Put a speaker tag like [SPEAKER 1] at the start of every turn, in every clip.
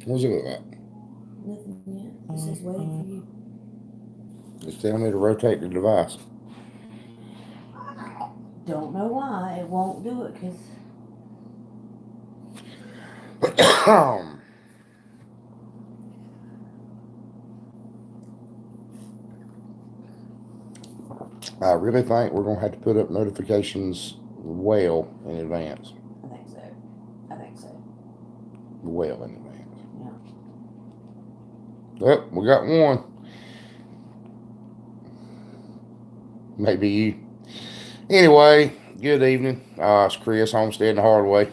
[SPEAKER 1] What does it look like?
[SPEAKER 2] Nothing yet. It says waiting for you.
[SPEAKER 1] It's telling me to rotate the device.
[SPEAKER 2] Don't know why it won't do it because
[SPEAKER 1] I really think we're gonna have to put up notifications well in advance.
[SPEAKER 2] I think so. I think so.
[SPEAKER 1] Well in advance.
[SPEAKER 2] Yeah.
[SPEAKER 1] Yep, we got one. Maybe you. Anyway, good evening. It's Chris Homestead and Hardway.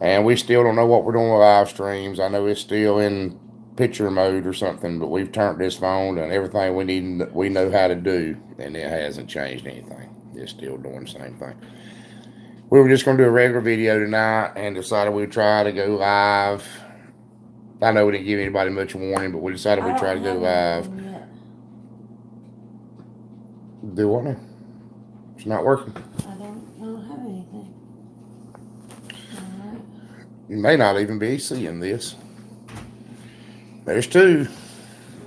[SPEAKER 1] And we still don't know what we're doing with live streams. I know it's still in picture mode or something, but we've turned this phone and everything we know how to do, and it hasn't changed anything. It's still doing the same thing. We were just going to do a regular video tonight and decided we'd try to go live. I know we didn't give anybody much warning, but we decided
[SPEAKER 2] I
[SPEAKER 1] we'd
[SPEAKER 2] don't
[SPEAKER 1] try to go
[SPEAKER 2] have
[SPEAKER 1] live.
[SPEAKER 2] anything yet.
[SPEAKER 1] Do what now? It's not working.
[SPEAKER 2] I don't have anything. Alright.
[SPEAKER 1] You may not even be seeing this. There's two.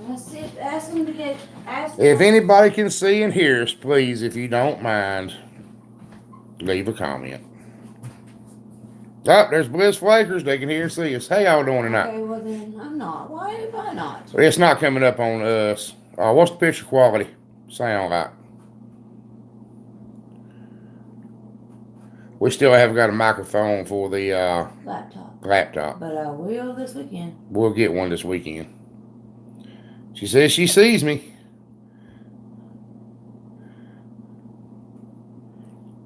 [SPEAKER 2] Let's see if ask them to get
[SPEAKER 1] If anybody can see and hear us, please, if you don't mind, leave a comment. Oh, there's Bliss Flakers. They can hear and see us. How y'all doing tonight?
[SPEAKER 2] Okay, well then I'm not. Why am I not?
[SPEAKER 1] It's not coming up on us. What's the picture quality sound like? We still haven't got a microphone for the laptop.
[SPEAKER 2] But I will this weekend.
[SPEAKER 1] We'll get one this weekend. She says she sees me.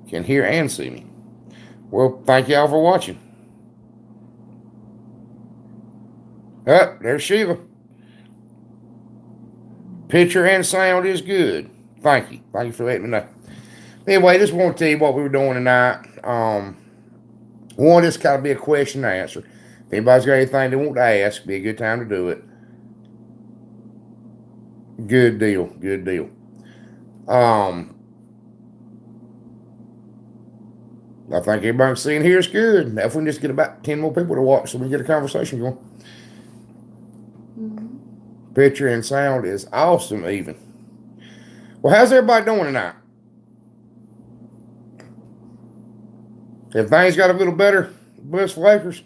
[SPEAKER 1] Can hear and see me. Well, thank y'all for watching. Oh, there's Sheila. Picture and sound is good. Thank you. Thank you for letting me know. Anyway, just want to tell you what we were doing tonight. One, this kind of be a question and answer. If anybody's got anything they want to ask, be a good time to do it. Good deal. Good deal. I think everybody seeing here is good. Now, if we can just get about 10 more people to watch so we can get a conversation going.
[SPEAKER 2] Mm-hmm.
[SPEAKER 1] Picture and sound is awesome, even. Well, how's everybody doing tonight? If things got a little better, Bliss Flakers.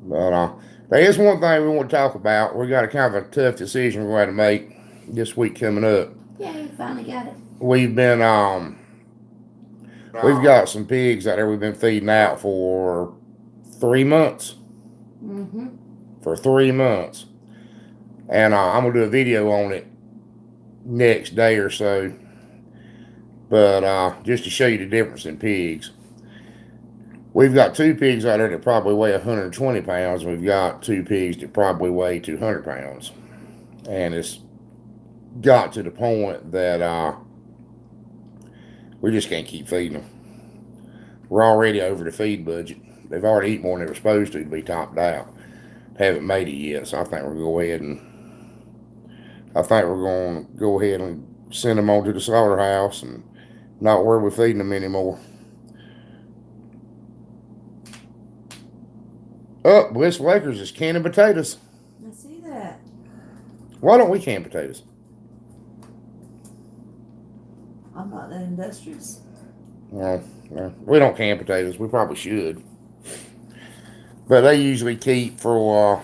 [SPEAKER 1] But there is one thing we want to talk about. We got a kind of a tough decision we're going to make this week coming up.
[SPEAKER 2] Yeah, you finally got it.
[SPEAKER 1] We've got some pigs out there we've been feeding out for 3 months.
[SPEAKER 2] Mm-hmm.
[SPEAKER 1] For 3 months. And I'm going to do a video on it next day or so. But just to show you the difference in pigs. We've got 2 pigs out there that probably weigh 120 pounds. We've got 2 pigs that probably weigh 200 pounds. And it's got to the point that we just can't keep feeding them. We're already over the feed budget. They've already eaten more than they were supposed to be topped out. Haven't made it yet, so I think we're going to go ahead and send them on to the slaughterhouse and not worry about feeding them anymore. Oh, Bliss Lakers is canning potatoes.
[SPEAKER 2] I see that.
[SPEAKER 1] Why don't we can potatoes?
[SPEAKER 2] I'm not that industrious.
[SPEAKER 1] Well, we don't can potatoes. We probably should. But they usually keep for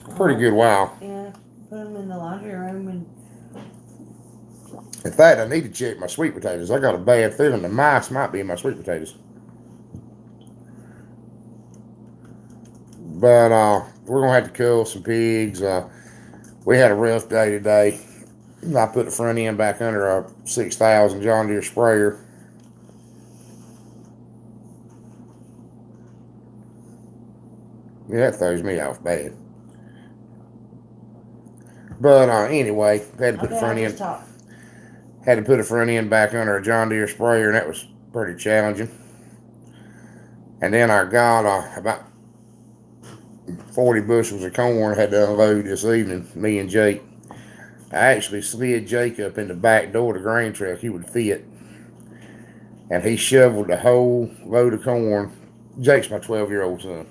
[SPEAKER 1] a pretty good while.
[SPEAKER 2] Yeah, put them in the laundry room and...
[SPEAKER 1] In fact, I need to check my sweet potatoes. I got a bad feeling the mice might be in my sweet potatoes. But we're going to have to kill some pigs. We had a rough day today. I put the front end back under a 6,000 John Deere sprayer. Yeah, that throws me off bad. But anyway, had to put the front end. Had to put a front end back under a John Deere sprayer, and that was pretty challenging. And then I got about 40 bushels of corn had to unload this evening, me and Jake. I actually slid Jake up in the back door of the grain truck. He would fit. And he shoveled the whole load of corn Jake's my 12-year-old son.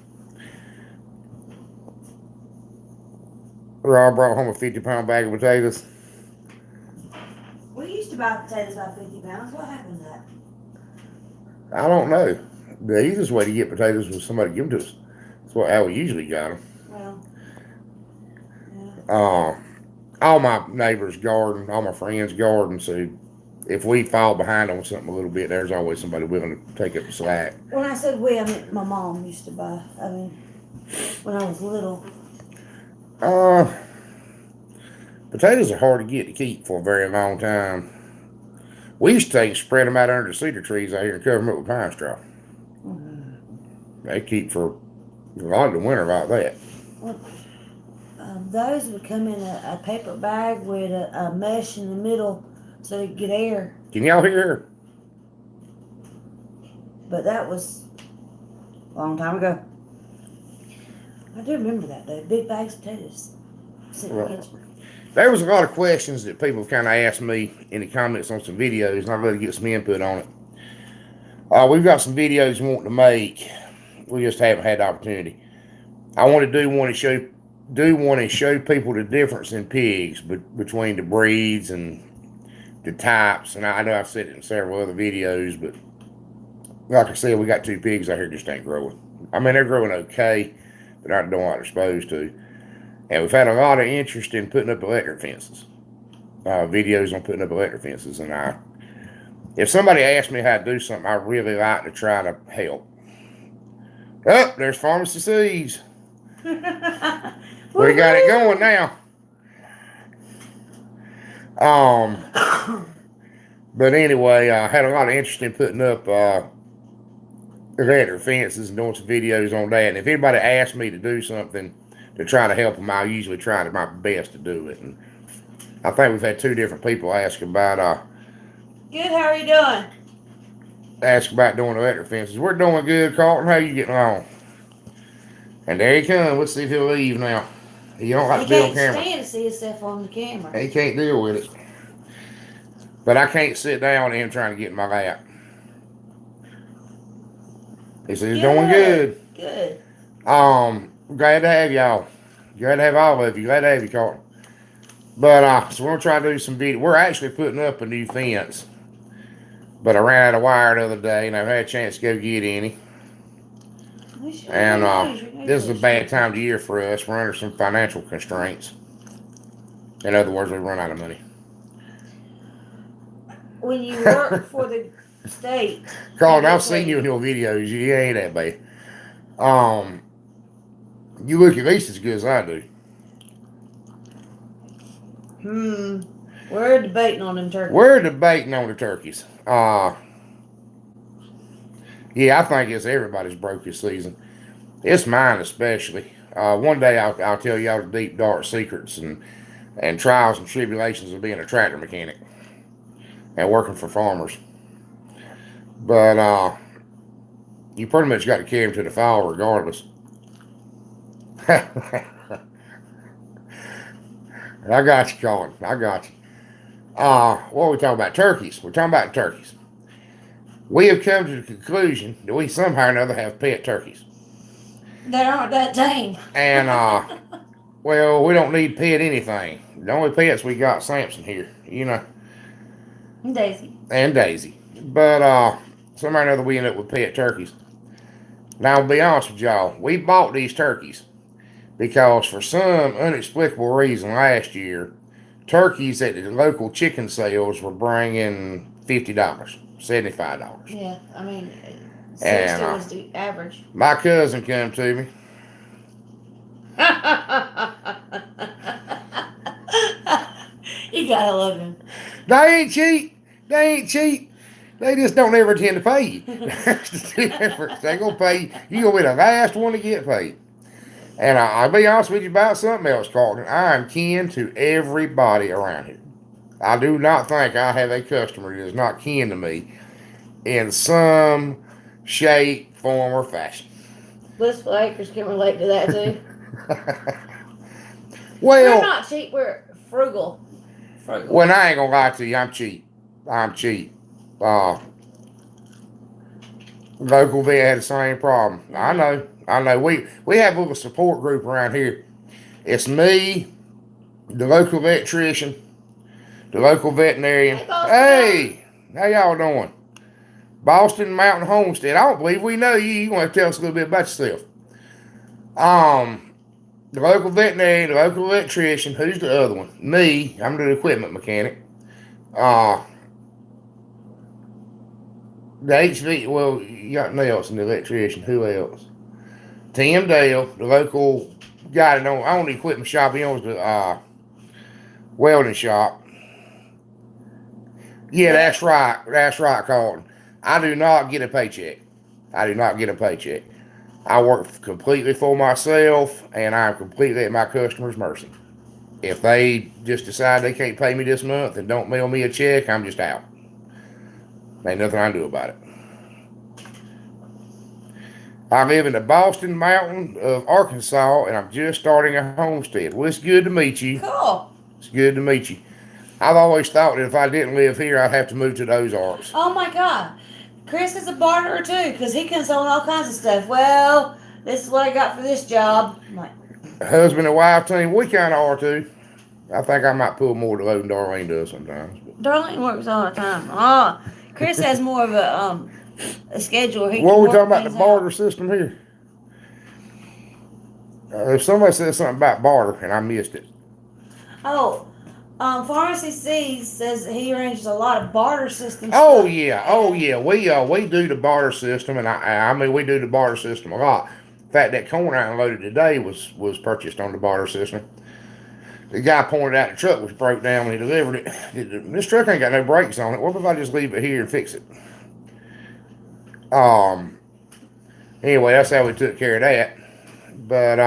[SPEAKER 1] Rob brought home a 50-pound bag of potatoes.
[SPEAKER 2] We used to buy potatoes by 50 pounds. What happened to that?
[SPEAKER 1] I don't know. The easiest way to get potatoes was somebody give them to us. That's how we usually got them.
[SPEAKER 2] Well, yeah.
[SPEAKER 1] All my neighbors garden, all my friends garden, so if we fall behind on something a little bit, there's always somebody willing to take up the slack.
[SPEAKER 2] When I said we, I meant my mom used to buy. I mean, when I was little.
[SPEAKER 1] Potatoes are hard to get to keep for a very long time. We used to spread them out under the cedar trees out here and cover them up with pine straw.
[SPEAKER 2] Mm-hmm.
[SPEAKER 1] They keep for a lot of the winter like that.
[SPEAKER 2] Well, those would come in a paper bag with a mesh in the middle so they could get air.
[SPEAKER 1] Can y'all hear her?
[SPEAKER 2] But that was a long time ago. I do remember that though. Big bags of potatoes.
[SPEAKER 1] Right. There was a lot of questions that people kind of asked me in the comments on some videos, and I'd rather get some input on it. We've got some videos we want to make. We just haven't had the opportunity. I want to do one and show people the difference in pigs between the breeds and the types. And I know I've said it in several other videos, but like I said, we got 2 pigs out here just ain't growing. I mean, they're growing okay, but not doing what they're supposed to. And we've had a lot of interest in putting up electric fences. Videos on putting up electric fences. And if somebody asks me how to do something, I really like to try to help. Oh, there's Pharmacy C's. We got it going now. But anyway, I had a lot of interest in putting up electric fences and doing some videos on that. And if anybody asks me to do something to try to help them, I usually try my best to do it. And I think we've had 2 different people ask about
[SPEAKER 2] Good, how are you doing?
[SPEAKER 1] doing electric fences. We're doing good, Carlton. How you getting on? And there he comes. Let's see if he'll leave now. He don't like to be on camera.
[SPEAKER 2] He can't stand to see himself on the camera.
[SPEAKER 1] He can't deal with it. But I can't sit down and him trying to get in my lap. He says he's doing good.
[SPEAKER 2] Good.
[SPEAKER 1] Glad to have y'all. Glad to have all of you. Glad to have you, Carlton. But so we're gonna try to do some video. We're actually putting up a new fence, but I ran out of wire the other day, and I've had a chance to go get any. And this is a bad time of year for us. We're under some financial constraints. In other words, we run out of money.
[SPEAKER 2] When you work for the state.
[SPEAKER 1] Carlton, I've seen you in your videos. You ain't that bad. You look at least as good as I do.
[SPEAKER 2] We're debating on them turkeys.
[SPEAKER 1] We're debating on the turkeys. Yeah, I think it's everybody's broke this season. It's mine especially. One day I'll tell y'all the deep, dark secrets and trials and tribulations of being a tractor mechanic and working for farmers. But you pretty much got to carry them to the fall regardless. I got you, Colin. I got you. What are we talking about? Turkeys. We're talking about turkeys. We have come to the conclusion that we somehow or another have pet turkeys.
[SPEAKER 2] They aren't that tame.
[SPEAKER 1] And, well, we don't need pet anything. The only pets we got Samson here, you know.
[SPEAKER 2] And Daisy.
[SPEAKER 1] And Daisy. But, somehow or another we end up with pet turkeys. Now, I'll be honest with y'all. We bought these turkeys because for some inexplicable reason last year, turkeys at the local chicken sales were bringing $50, $75.
[SPEAKER 2] Yeah, I mean, 60
[SPEAKER 1] And,
[SPEAKER 2] was the average.
[SPEAKER 1] My cousin came to me.
[SPEAKER 2] You gotta love him.
[SPEAKER 1] They ain't cheap. They ain't cheap. They just don't ever tend to pay you. That's the difference. They gonna pay you. You gonna be the last one to get paid. And I'll be honest with you about something else, Carlton. I am kin to everybody around here. I do not think I have a customer that is not kin to me in some shape, form, or fashion.
[SPEAKER 2] Blissful Acres can relate to that too.
[SPEAKER 1] Well,
[SPEAKER 2] We're not cheap, we're frugal.
[SPEAKER 1] Well, I ain't gonna lie to you. I'm cheap. I'm cheap. Local vet had the same problem. I know. I know. We have a little support group around here. It's me, the local electrician, the local veterinarian.
[SPEAKER 2] Hey, Boston.
[SPEAKER 1] Hey, how y'all doing? Boston Mountain Homestead. I don't believe we know you. You want to tell us a little bit about yourself? The local veterinarian, the local electrician. Who's the other one? Me. I'm the equipment mechanic. Uh, the HV. Well, you got Nelson, the electrician. Who else? Tim Dale, the local guy that owns the equipment shop. He owns the welding shop. Yeah, that's right. That's right, Colton. I do not get a paycheck. I do not get a paycheck. I work completely for myself, and I'm completely at my customers' mercy. If they just decide they can't pay me this month and don't mail me a check, I'm just out. Ain't nothing I can do about it. I live in the Boston Mountain of Arkansas, and I'm just starting a homestead. Well, it's good to meet you.
[SPEAKER 2] Cool.
[SPEAKER 1] It's good to meet you. I've always thought that if I didn't live here, I'd have to move to the Ozarks.
[SPEAKER 2] Oh my God. Chris is a barterer too, because he can sell all kinds of stuff. Well, this is what I got for this job. I'm like,
[SPEAKER 1] Husband and wife team, we kind of are too. I think I might pull more to than Darlene does sometimes.
[SPEAKER 2] Darlene works all the time. Chris has more of a schedule.
[SPEAKER 1] What are we talking about, the barter system here? If somebody said something about barter and I missed it.
[SPEAKER 2] Pharmacy C says he arranges a lot of barter systems.
[SPEAKER 1] Oh yeah. We do the barter system, and I mean we do the barter system a lot. In fact, that corn I unloaded today was purchased on the barter system. The guy pointed out the truck was broke down when he delivered it. This truck ain't got no brakes on it. What if I just leave it here and fix it? Anyway, that's how we took care of that. But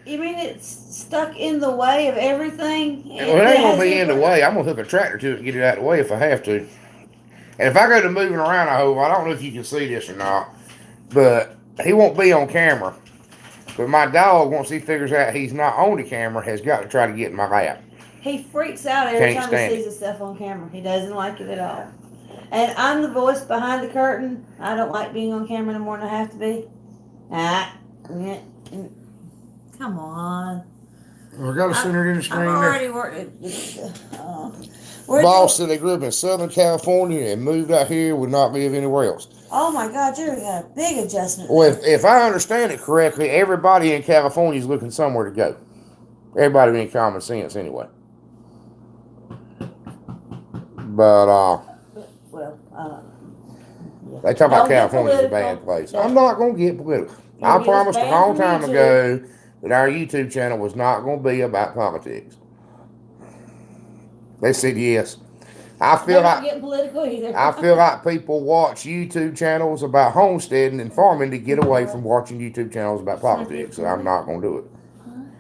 [SPEAKER 2] you mean it's stuck in the way of everything?
[SPEAKER 1] Well, it ain't gonna be in the way. I'm gonna hook a tractor to it and get it out of the way if I have to. And if I go to moving around a hole, I don't know if you can see this or not, but he won't be on camera. But my dog, once he figures out he's not on the camera, has got to try to get in my lap.
[SPEAKER 2] He freaks out every time he sees himself on camera. He doesn't like it at all. And I'm the voice behind the curtain. I don't like being on camera no more than I have to be. Come on.
[SPEAKER 1] We got to center it in the screen.
[SPEAKER 2] I'm already working.
[SPEAKER 1] Boss said they grew up in Southern California and moved out here, would not live anywhere else.
[SPEAKER 2] Oh my God, you got a big adjustment.
[SPEAKER 1] Well, if I understand it correctly, everybody in California is looking somewhere to go. Everybody being common sense anyway. But they talk about California's a bad place. Yeah. I'm not going to get political. I promised a long time ago that our YouTube channel was not going to be about politics. They said yes. I feel like people watch YouTube channels about homesteading and farming to get away from watching YouTube channels about politics. So I'm not going to do it.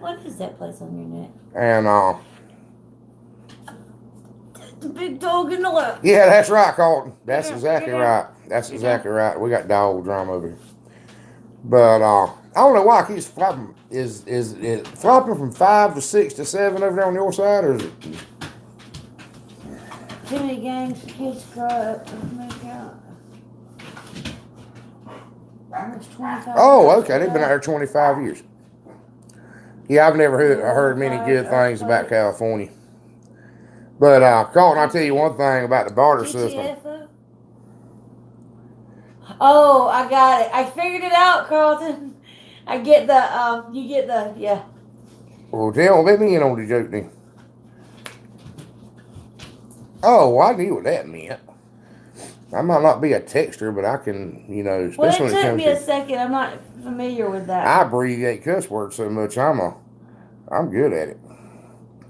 [SPEAKER 2] What is that place on your neck?
[SPEAKER 1] And
[SPEAKER 2] the big dog in the left.
[SPEAKER 1] Yeah, that's right, Colton. That's exactly right. That's exactly right. We got dog drama over here. But I don't know why it keeps flopping. Is it flopping from 5 to 6 to 7 over there on your side, or is it?
[SPEAKER 2] Too many games, kids grow up.
[SPEAKER 1] Oh, okay. They've been out there 25 years. Yeah, I've never heard many good things about California. But, Colton, I'll tell you one thing about the barter system.
[SPEAKER 2] Oh, I got it. I figured it out, Carlton. I get the, you get the, yeah.
[SPEAKER 1] Well, let me in on the joke then. Oh, well, I knew what that meant. I might not be a texter, but I can, especially
[SPEAKER 2] well,
[SPEAKER 1] when it comes to...
[SPEAKER 2] it took me a second. I'm not familiar with that.
[SPEAKER 1] I abbreviate cuss words so much, I'm good at it.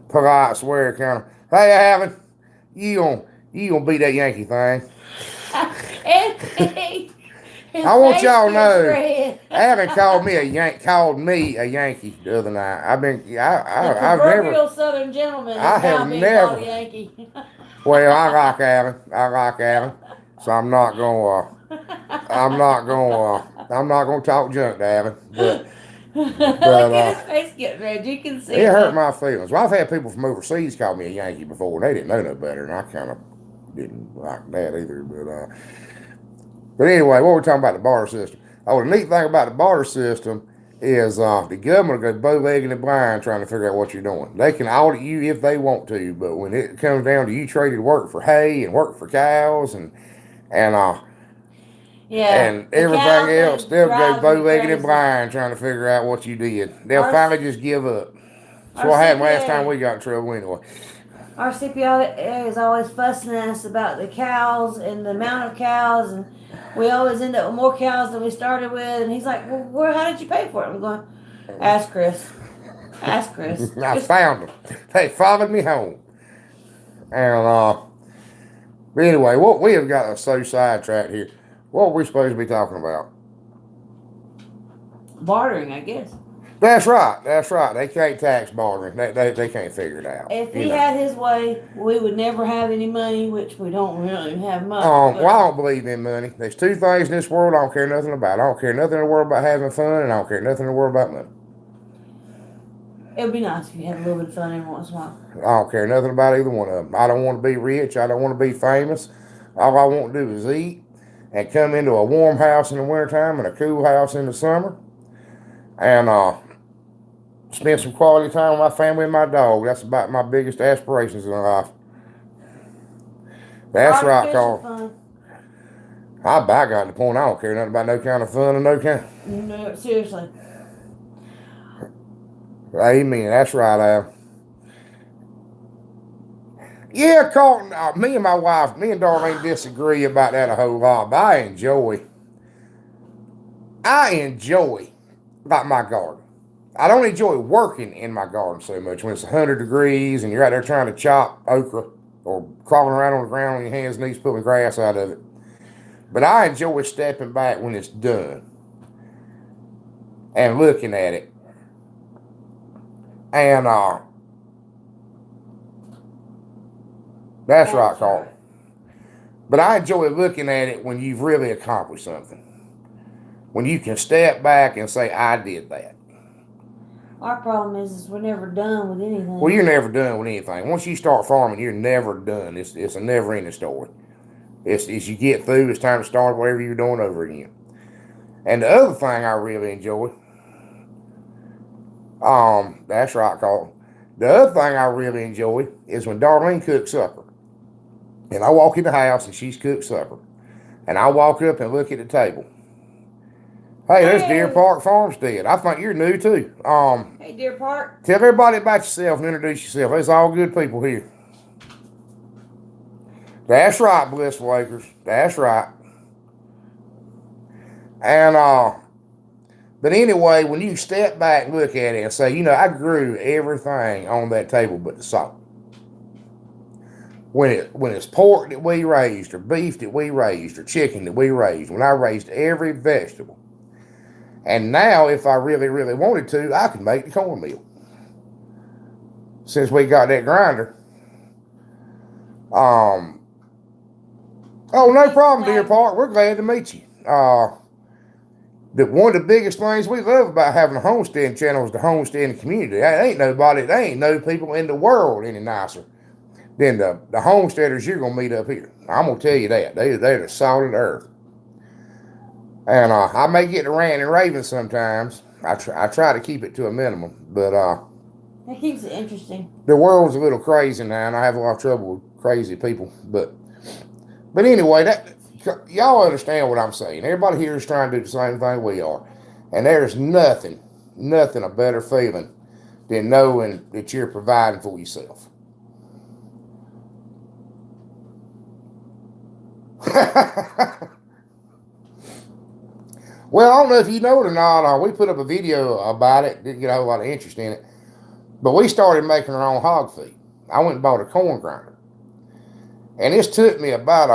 [SPEAKER 1] Polite, swear, kind of, hey, Alvin, you gonna beat that Yankee thing. I want y'all to know, Alvin called me a Yankee the other night. I've never
[SPEAKER 2] Southern gentleman.
[SPEAKER 1] I have never.
[SPEAKER 2] Yankee.
[SPEAKER 1] Well, I like Alvin. So I'm not gonna talk junk to Alvin. But
[SPEAKER 2] look at his face getting red. You can see
[SPEAKER 1] it hurt my feelings. Well, I've had people from overseas call me a Yankee before, and they didn't know no better, and I kind of didn't like that either. But But anyway, what we're talking about the barter system. Oh, the neat thing about the barter system is the government will go bow-legged and blind trying to figure out what you're doing. They can audit you if they want to, but when it comes down to you trading work for hay and work for cows and and everything else, they'll go bow-legged and blind trying to figure out what you did. They'll finally just give up. That's what happened last time we got in trouble anyway.
[SPEAKER 2] Our CPA is always fussing at us about the cows and the amount of cows, and we always end up with more cows than we started with. And he's like, well, how did you pay for it? I'm going, ask Chris. Ask Chris.
[SPEAKER 1] I found them. They followed me home. And, but anyway, what we have got so sidetracked here. What are we supposed to be talking about?
[SPEAKER 2] Bartering, I guess.
[SPEAKER 1] That's right. That's right. They can't tax bartering. They can't figure it out.
[SPEAKER 2] If he had his way, we would never have any money, which we don't really have much.
[SPEAKER 1] Well, I don't believe in money. There's two things in this world I don't care nothing about. I don't care nothing in the world about having fun, and I don't care nothing in the world about money.
[SPEAKER 2] It would be nice if you had a little bit of fun every once in a while.
[SPEAKER 1] I don't care nothing about either one of them. I don't want to be rich. I don't want to be famous. All I want to do is eat and come into a warm house in the wintertime and a cool house in the summer. And spend some quality time with my family and my dog. That's about my biggest aspirations in life. That's right, Carl. I got to the point I don't care nothing about no kind of fun and no kind.
[SPEAKER 2] No, seriously.
[SPEAKER 1] Amen. That's right, Al. Yeah, Carlton, me and my wife, me and Darlene disagree about that a whole lot, but I enjoy like my garden. I don't enjoy working in my garden so much when it's 100 degrees and you're out there trying to chop okra or crawling around on the ground on your hands and knees pulling grass out of it. But I enjoy stepping back when it's done and looking at it. And that's right, Carl. But I enjoy looking at it when you've really accomplished something. When you can step back and say, I did that.
[SPEAKER 2] Our problem is we're never done with anything.
[SPEAKER 1] Well, you're never done with anything. Once you start farming, you're never done. It's a never-ending story. It's you get through, it's time to start whatever you're doing over again. And the other thing I really enjoy, that's right, Carl. The other thing I really enjoy is when Darlene cooks supper. And I walk in the house and she's cooked supper. And I walk up and look at the table. Hey, there's Deer Park Farmstead. I think you're new too.
[SPEAKER 2] Hey, Deer Park.
[SPEAKER 1] Tell everybody about yourself and introduce yourself. There's all good people here. That's right, Blissful Acres. That's right. And but anyway, when you step back and look at it and say, I grew everything on that table but the salt. When it's pork that we raised, or beef that we raised, or chicken that we raised, when I raised every vegetable. And now, if I really, really wanted to, I could make the cornmeal. Since we got that grinder. Oh, no problem, Deer Park. We're glad to meet you. One of the biggest things we love about having a homestead channel is the homesteading community. There ain't no people in the world any nicer than the homesteaders you're going to meet up here. I'm going to tell you that. They're the solid earth. And I may get to rant and raving sometimes. I try to keep it to a minimum, but
[SPEAKER 2] that keeps it interesting.
[SPEAKER 1] The world's a little crazy now, and I have a lot of trouble with crazy people. But anyway, y'all understand what I'm saying. Everybody here is trying to do the same thing we are, and there's nothing a better feeling than knowing that you're providing for yourself. Well, I don't know if you know it or not. We put up a video about it. Didn't get a whole lot of interest in it. But we started making our own hog feed. I went and bought a corn grinder. And this took me about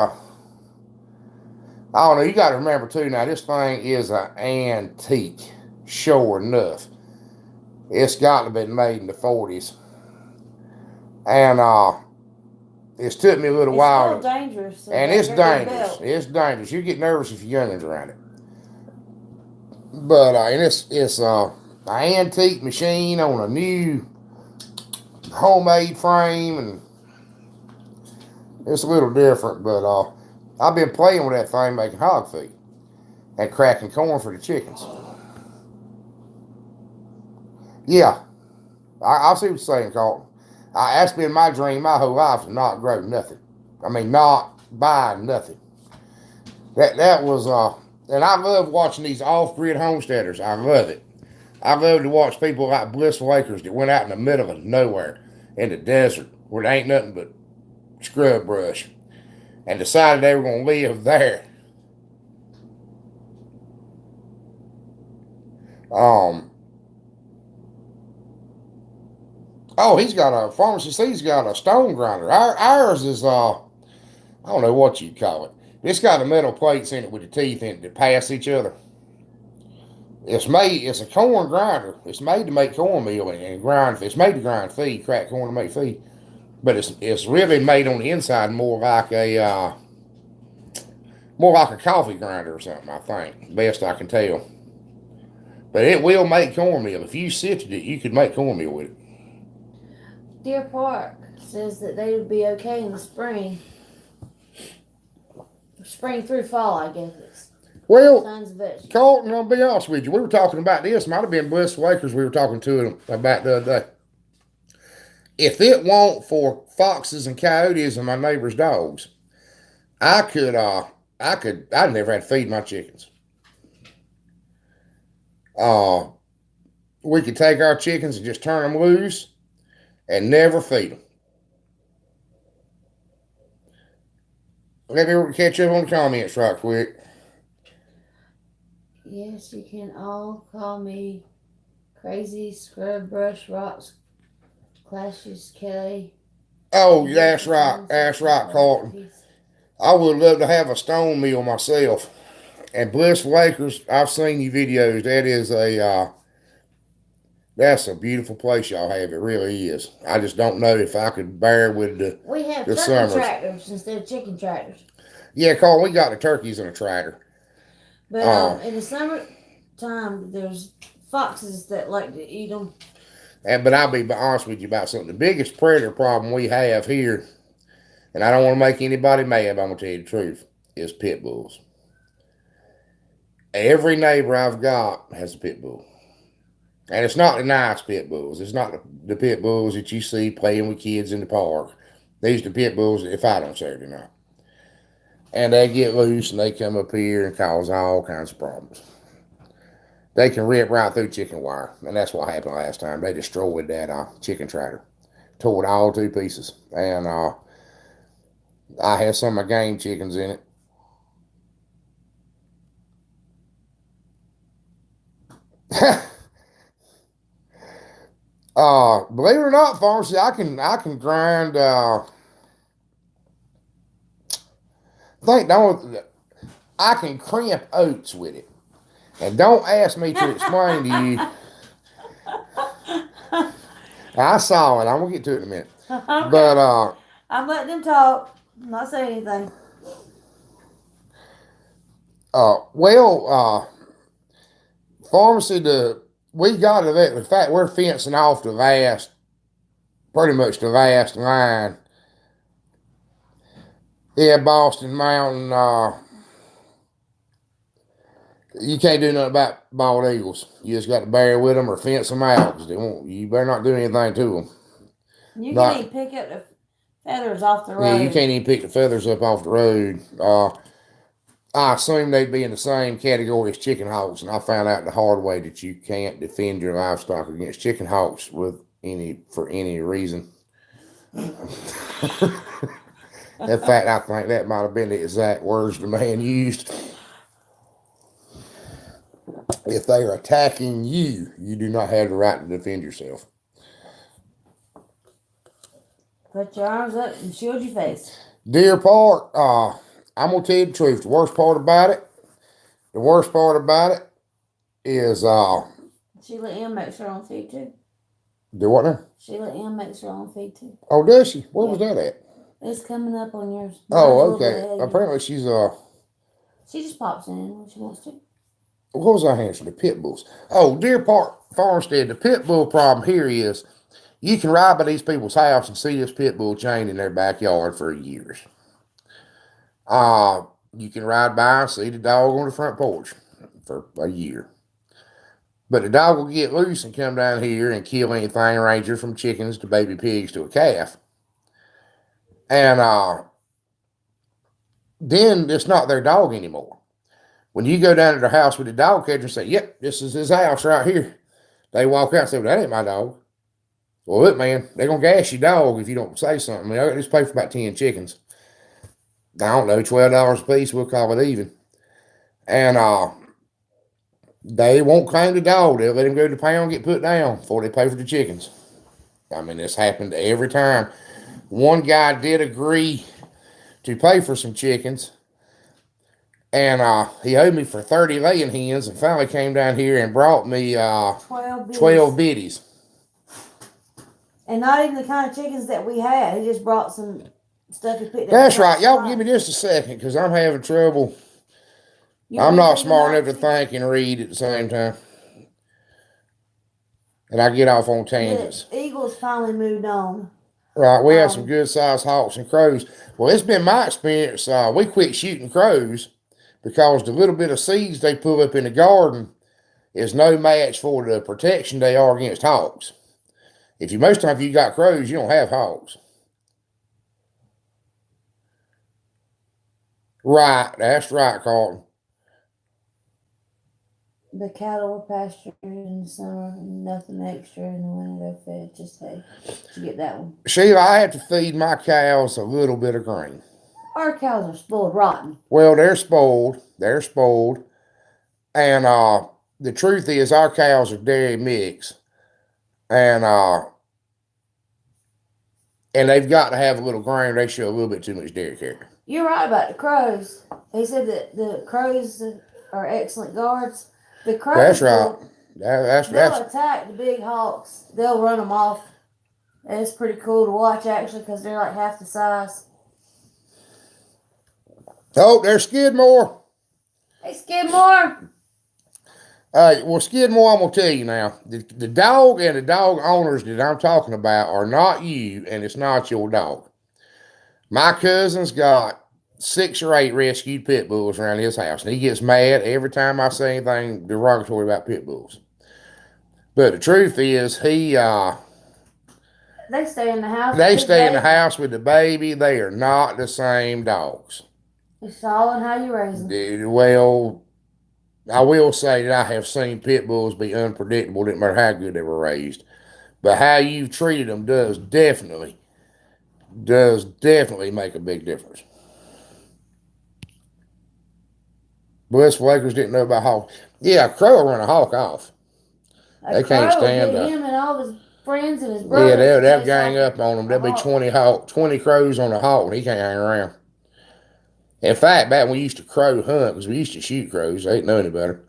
[SPEAKER 1] I don't know, you got to remember too, now this thing is an antique, sure enough. It's got to be made in the 40s. And it's took me a little while.
[SPEAKER 2] It's still dangerous.
[SPEAKER 1] And it's dangerous. It's dangerous. You get nervous if your youngins around it. But and it's an antique machine on a new homemade frame, and it's a little different. But I've been playing with that thing making hog feed and cracking corn for the chickens. Yeah, I see what you're saying, Carlton. That's been my dream my whole life to not grow nothing. I mean, not buy nothing. That was and I love watching these off-grid homesteaders. I love it. I love to watch people like Blissful Acres that went out in the middle of nowhere in the desert where there ain't nothing but scrub brush and decided they were going to live there. Oh, he's got a pharmacy. He's got a stone grinder. Ours is I don't know what you call it. It's got the metal plates in it with the teeth in it that pass each other. It's a corn grinder. It's made to make cornmeal and grind. It's made to grind feed, crack corn to make feed. But it's really made on the inside more like a coffee grinder or something. I think best I can tell. But it will make cornmeal. If you sifted it, you could make cornmeal with it.
[SPEAKER 2] Deer Park says that they would be okay in the spring. Spring through fall, I guess it's.
[SPEAKER 1] Well,
[SPEAKER 2] Colton,
[SPEAKER 1] I'll be honest with you. We were talking about this. Might have been Blissful Acres we were talking to them about the other day. If it weren't for foxes and coyotes and my neighbor's dogs, I'd never had to feed my chickens. We could take our chickens and just turn them loose and never feed them. Let me catch up on the comments right quick.
[SPEAKER 2] Yes, you can all call me crazy, scrub brush, rocks, clashes, Kelly.
[SPEAKER 1] Oh, that's right. That's right, Carlton. I would love to have a stone mill myself. And Blissful Acres, I've seen your videos. That is that's a beautiful place y'all have. It really is. I just don't know if I could bear with the
[SPEAKER 2] We have
[SPEAKER 1] turkey
[SPEAKER 2] tractors instead of chicken tractors.
[SPEAKER 1] Yeah, Carl, we got the turkeys in a tractor.
[SPEAKER 2] But in the summertime, there's foxes that like to eat them.
[SPEAKER 1] But I'll be honest with you about something. The biggest predator problem we have here, and I don't want to make anybody mad, but I'm going to tell you the truth, is pit bulls. Every neighbor I've got has a pit bull. And it's not the nice pit bulls. It's not the pit bulls that you see playing with kids in the park. These are the pit bulls that fight on Saturday night. And they get loose and they come up here and cause all kinds of problems. They can rip right through chicken wire. And that's what happened last time. They destroyed that chicken tractor. Tore it all to pieces. And I had some of my game chickens in it. Believe it or not, pharmacy, I can grind I can crimp oats with it. And don't ask me to explain to you. I saw it. I'm gonna get to it in a minute. Okay. But
[SPEAKER 2] I'm letting them talk. I'm not saying anything.
[SPEAKER 1] Pharmacy, we got it. In fact, we're fencing off pretty much the vast line. Yeah, Boston Mountain. You can't do nothing about bald eagles. You just got to bear with them or fence them out because you better not do anything to them.
[SPEAKER 2] You can't even pick up the feathers off the road.
[SPEAKER 1] Yeah, you can't even pick the feathers up off the road. I assume they'd be in the same category as chicken hawks, and I found out the hard way that you can't defend your livestock against chicken hawks for any reason. In fact, I think that might have been the exact words the man used. If they are attacking you, you do not have the right to defend yourself.
[SPEAKER 2] Put your arms up and shield your face.
[SPEAKER 1] Deer Park, I'm going to tell you the truth. The worst part about it is
[SPEAKER 2] Sheila M makes her own feed too.
[SPEAKER 1] Do what now?
[SPEAKER 2] Sheila M makes her own feed too.
[SPEAKER 1] Oh, does she? Where was that at?
[SPEAKER 2] It's coming up on yours.
[SPEAKER 1] Oh, okay. Apparently she's
[SPEAKER 2] she just pops in when she wants to.
[SPEAKER 1] What was our answer? The pit bulls. Oh, Deer Park Farmstead. The pit bull problem here is you can ride by these people's house and see this pit bull chain in their backyard for years. You can ride by and see the dog on the front porch for a year. But the dog will get loose and come down here and kill anything, ranging from chickens to baby pigs to a calf. And then it's not their dog anymore. When you go down to their house with the dog catcher and say, "Yep, this is his house right here," they walk out and say, "Well, that ain't my dog." Well, look, man, they're going to gas your dog if you don't say something. I just pay for about 10 chickens. I don't know, $12 a piece, we'll call it even. And they won't claim the dog. They'll let him go to the pound, get put down before they pay for the chickens. I mean, this happened every time. One guy did agree to pay for some chickens, and he owed me for 30 laying hens, and finally came down here and brought me 12 biddies.
[SPEAKER 2] And not even the kind of chickens that we had. He just brought some stuff he picked up.
[SPEAKER 1] That's right. Y'all give me just a second, because I'm having trouble. I'm not smart enough to think and read at the same time. And I get off on tangents.
[SPEAKER 2] The eagles finally moved on.
[SPEAKER 1] Right, we had some good-sized hawks and crows. Well, it's been my experience. We quit shooting crows because the little bit of seeds they put up in the garden is no match for the protection they are against hawks. Most time if you got crows, you don't have hawks. Right, that's right, Carlton.
[SPEAKER 2] The cattle were pastured in the summer, nothing extra in the winter. They fed just hay. You get that one.
[SPEAKER 1] Sheila, I have to feed my cows a little bit of grain.
[SPEAKER 2] Our cows are spoiled rotten.
[SPEAKER 1] Well, they're spoiled. They're spoiled. And the truth is, our cows are dairy mix. And they've got to have a little grain. They show a little bit too much dairy character.
[SPEAKER 2] You're right about the crows. He said that the crows are excellent guards. The crows.
[SPEAKER 1] That's right.
[SPEAKER 2] They'll attack the big hawks. They'll run them off. And it's pretty cool to watch, actually, because they're like half the size.
[SPEAKER 1] Oh, there's Skidmore.
[SPEAKER 2] Hey, Skidmore.
[SPEAKER 1] Well, Skidmore, I'm going to tell you now. The dog and the dog owners that I'm talking about are not you, and it's not your dog. My cousin's got 6 or 8 rescued pit bulls around his house, and he gets mad every time I say anything derogatory about pit bulls. But the truth is, they
[SPEAKER 2] stay in the house.
[SPEAKER 1] They stay in the house with the baby. They are not the same dogs.
[SPEAKER 2] It's all in how you raise them.
[SPEAKER 1] Well, I will say that I have seen pit bulls be unpredictable, didn't matter how good they were raised. But how you've treated them does definitely make a big difference. Blissful Lakers didn't know about hawks. Yeah, a crow will run a hawk off. They can't stand up.
[SPEAKER 2] Him and all his friends and his brothers.
[SPEAKER 1] Yeah, they'll gang up on him. There'll be 20 crows on a hawk, and he can't hang around. In fact, back when we used to crow hunt, because we used to shoot crows, they didn't know any better.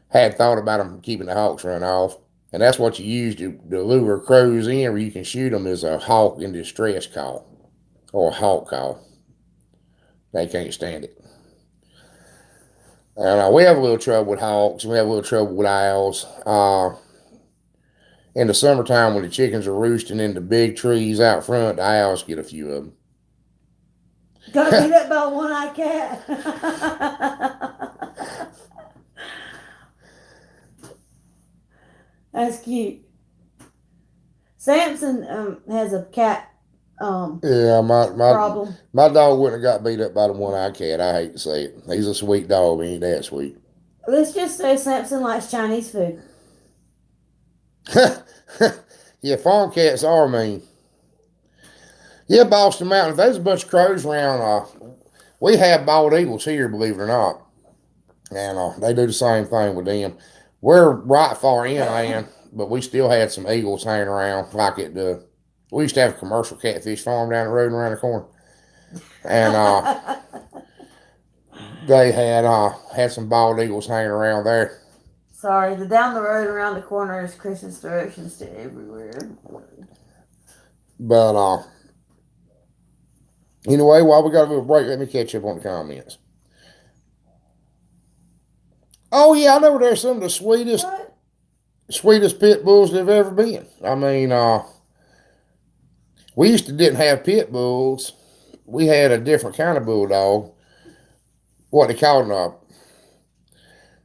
[SPEAKER 1] Had thought about them keeping the hawks run off. And that's what you use to lure crows in, where you can shoot them, is a hawk in distress call. Or a hawk call. They can't stand it. And we have a little trouble with hawks. We have a little trouble with owls. In the summertime, when the chickens are roosting in the big trees out front, the owls get a few of them.
[SPEAKER 2] Got beat up by a one-eyed cat. That's cute. Samson has a cat
[SPEAKER 1] yeah,
[SPEAKER 2] problem.
[SPEAKER 1] My dog wouldn't have got beat up by the one-eyed cat. I hate to say it. He's a sweet dog, but he ain't that sweet.
[SPEAKER 2] Let's just say Samson likes Chinese food.
[SPEAKER 1] Yeah, farm cats are mean. Yeah, Boston Mountain. If there's a bunch of crows around, we have bald eagles here, believe it or not. And they do the same thing with them. We're right far inland, but we still had some eagles hanging around like it does. We used to have a commercial catfish farm down the road and around the corner. And they had some bald eagles hanging around there.
[SPEAKER 2] Sorry, the down the road around the corner is Christmas directions to everywhere.
[SPEAKER 1] But anyway, while we got a little break, let me catch up on the comments. Oh yeah, I know they're some of the sweetest pit bulls they've ever been. I mean, we didn't have pit bulls. We had a different kind of bulldog. what they called it,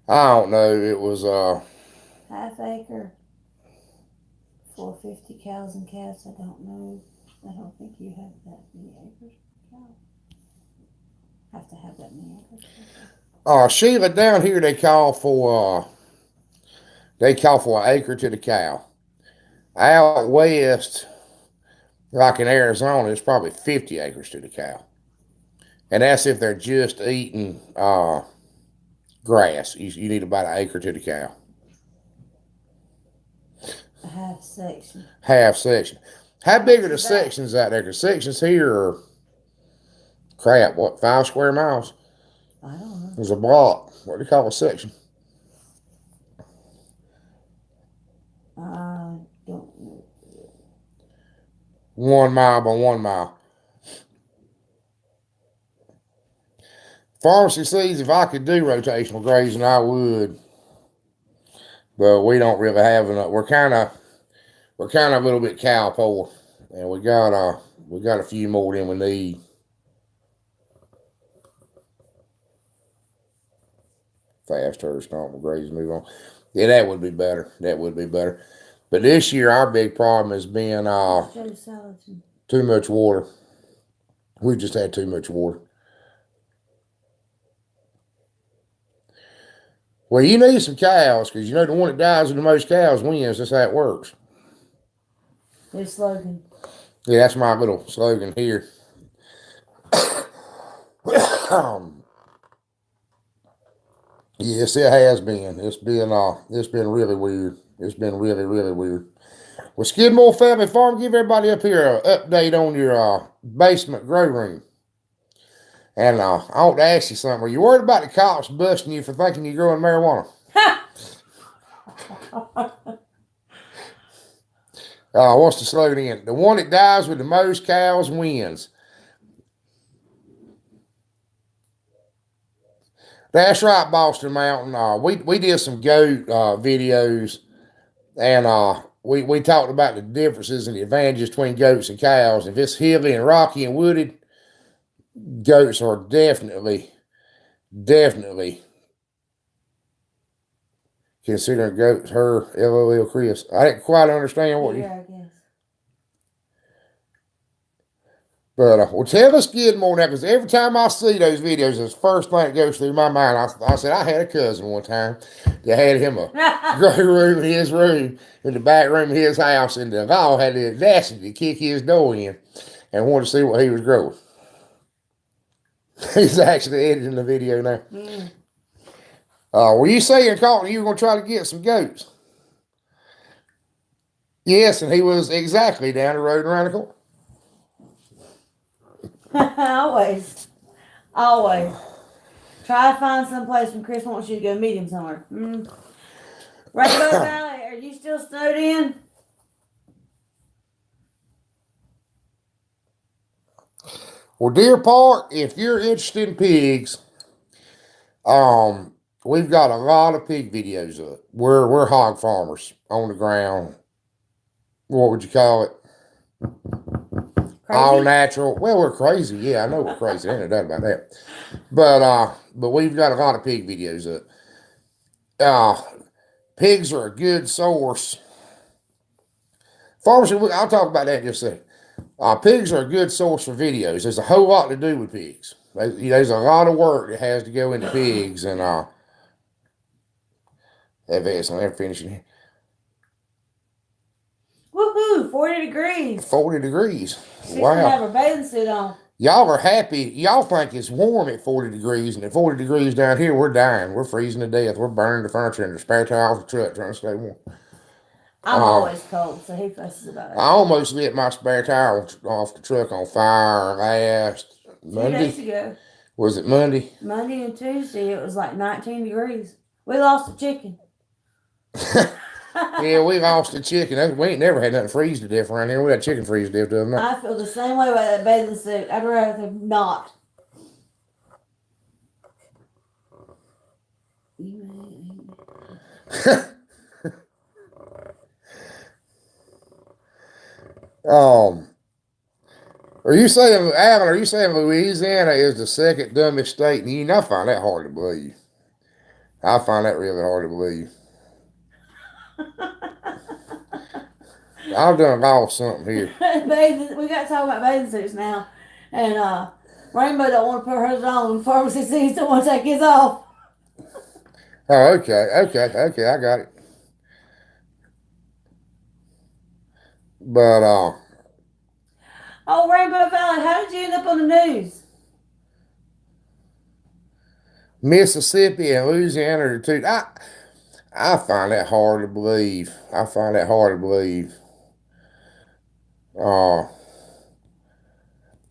[SPEAKER 1] I don't know. It was
[SPEAKER 2] Half acre for 50 cows and calves. I don't know. I don't think you have that many acres. Cow. Have to have that many acres.
[SPEAKER 1] Sheila, down here they call for an acre to the cow. Out west, like in Arizona, it's probably 50 acres to the cow. And that's if they're just eating grass. You need about an acre to the cow.
[SPEAKER 2] A half section.
[SPEAKER 1] Half section. How big are the sections out there? Because sections here are, crap, what, 5 square miles?
[SPEAKER 2] I don't know.
[SPEAKER 1] There's a block. What do you call a section?
[SPEAKER 2] I don't know.
[SPEAKER 1] 1 mile by 1 mile. Pharmacy sees if I could do rotational grazing, I would. But we don't really have enough. We're kind of a little bit cow poor, and we got a few more than we need. Fast herd stomp grazing, move on. Yeah, that would be better. That would be better. But this year, our big problem has been too much water. We just had too much water. Well, you need some cows, because you know the one that dies with the most cows wins. That's how it works.
[SPEAKER 2] Their slogan.
[SPEAKER 1] Yeah, that's my little slogan here. Yes, it has been. It's been really weird. It's been really, really weird. Well, Skidmore Family Farm, give everybody up here an update on your basement grow room. And I want to ask you something. Are you worried about the cops busting you for thinking you're growing marijuana? What's the slogan again? The one that dies with the most cows wins. That's right, Boston Mountain. We did some goat videos, and we talked about the differences and the advantages between goats and cows. If it's hilly and rocky and wooded, goats are definitely considering goats her LOL Chris. I didn't quite understand what
[SPEAKER 2] I guess.
[SPEAKER 1] But well, tell us Skidmore now, because every time I see those videos, it's the first thing that goes through my mind. I said I had a cousin one time that had him a grow room in his room, in the back room of his house, and the law had the audacity to kick his door in and wanted to see what he was growing. He's actually editing the video now. Were you saying, Colton, you were going to try to get some goats? Yes, and he was exactly down the road around the corner.
[SPEAKER 2] Always. Try to find some place when Chris wants you to go meet him somewhere. Rainbow Valley, are you still snowed in?
[SPEAKER 1] Well, Deer Park, if you're interested in pigs, we've got a lot of pig videos up. We're hog farmers on the ground. What would you call it?
[SPEAKER 2] Crazy?
[SPEAKER 1] All natural. Well, we're crazy. Yeah, I know we're crazy. Ain't no doubt about that. But we've got a lot of pig videos up. Pigs are a good source. Farmers, I'll talk about that in just a second. Pigs are a good source for videos. There's a whole lot to do with pigs. There's a lot of work that has to go into pigs, and they're finishing here.
[SPEAKER 2] Woohoo! 40 degrees.
[SPEAKER 1] 40 degrees.
[SPEAKER 2] She's
[SPEAKER 1] Wow.
[SPEAKER 2] gonna have her bathing suit on.
[SPEAKER 1] Y'all are happy. Y'all think it's warm at 40 degrees, and at 40 degrees down here, we're dying. We're freezing to death. We're burning the furniture in the spare tire off the truck trying to stay warm.
[SPEAKER 2] I'm always cold, so he fusses about it.
[SPEAKER 1] I almost lit my spare tire off the truck on fire last Monday.
[SPEAKER 2] 2 days ago.
[SPEAKER 1] Was it Monday?
[SPEAKER 2] Monday and Tuesday, it was like 19 degrees. We lost a chicken.
[SPEAKER 1] Yeah, we lost the chicken. We ain't never had nothing freeze to death around here. We had chicken freeze to death the other night.
[SPEAKER 2] I feel the same way about that bathing suit. I'd rather not.
[SPEAKER 1] Are you saying, Alan, are you saying Louisiana is the second dumbest state in the union? I find that hard to believe. I find that really hard to believe. I've done lost something here.
[SPEAKER 2] We got to talk about bathing suits now. And Rainbow don't want to put hers on. Pharmacy sees don't want to take his off.
[SPEAKER 1] Oh, okay, I got it. But
[SPEAKER 2] Oh, Rainbow Valley, how did you end up on the news?
[SPEAKER 1] Mississippi and Louisiana are the two. I find that hard to believe. I find that hard to believe.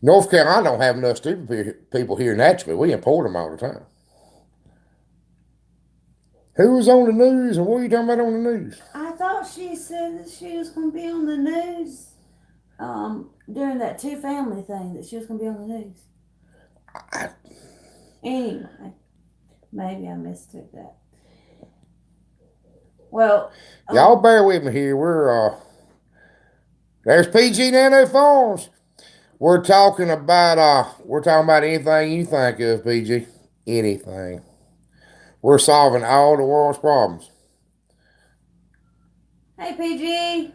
[SPEAKER 1] North Carolina don't have enough stupid people here naturally. We import them all the time. Who was on the news and what are you talking about on the news?
[SPEAKER 2] I thought she said that she was going to be on the news during that two-family thing, that she was going to be on the news. Anyway, maybe I mistook that. Well,
[SPEAKER 1] y'all bear with me here. There's PG Nano Farms. We're talking about anything you think of, PG. Anything. We're solving all the world's problems.
[SPEAKER 2] Hey, PG.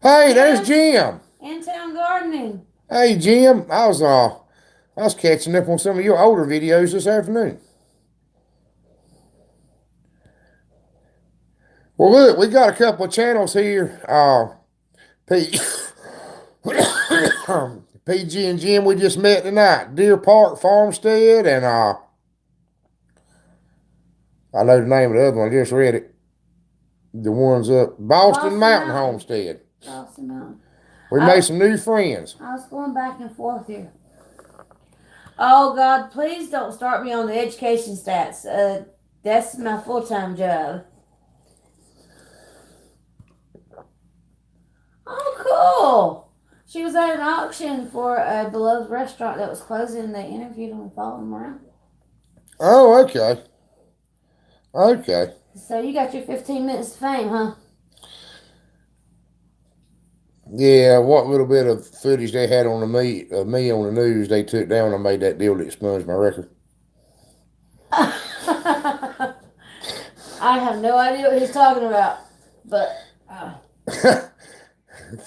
[SPEAKER 1] Hey, there's Jim.
[SPEAKER 2] In-town gardening.
[SPEAKER 1] Hey, Jim. I was catching up on some of your older videos this afternoon. Well, look, we got a couple of channels here. PG and Jim, we just met tonight. Deer Park Farmstead, and I know the name of the other one. I just read it. The one's up Boston Mountain Homestead.
[SPEAKER 2] Boston Mountain.
[SPEAKER 1] We made some new friends.
[SPEAKER 2] I was going back and forth here. Oh God, please don't start me on the education stats. That's my full-time job. Oh, cool. She was at an auction for a beloved restaurant that was closing, and they interviewed him and followed him around.
[SPEAKER 1] Oh, okay. Okay.
[SPEAKER 2] So you got your 15 minutes of fame, huh?
[SPEAKER 1] Yeah, what little bit of footage they had on me on the news, they took down and made that deal to expunge my record.
[SPEAKER 2] I have no idea what he's talking about, but...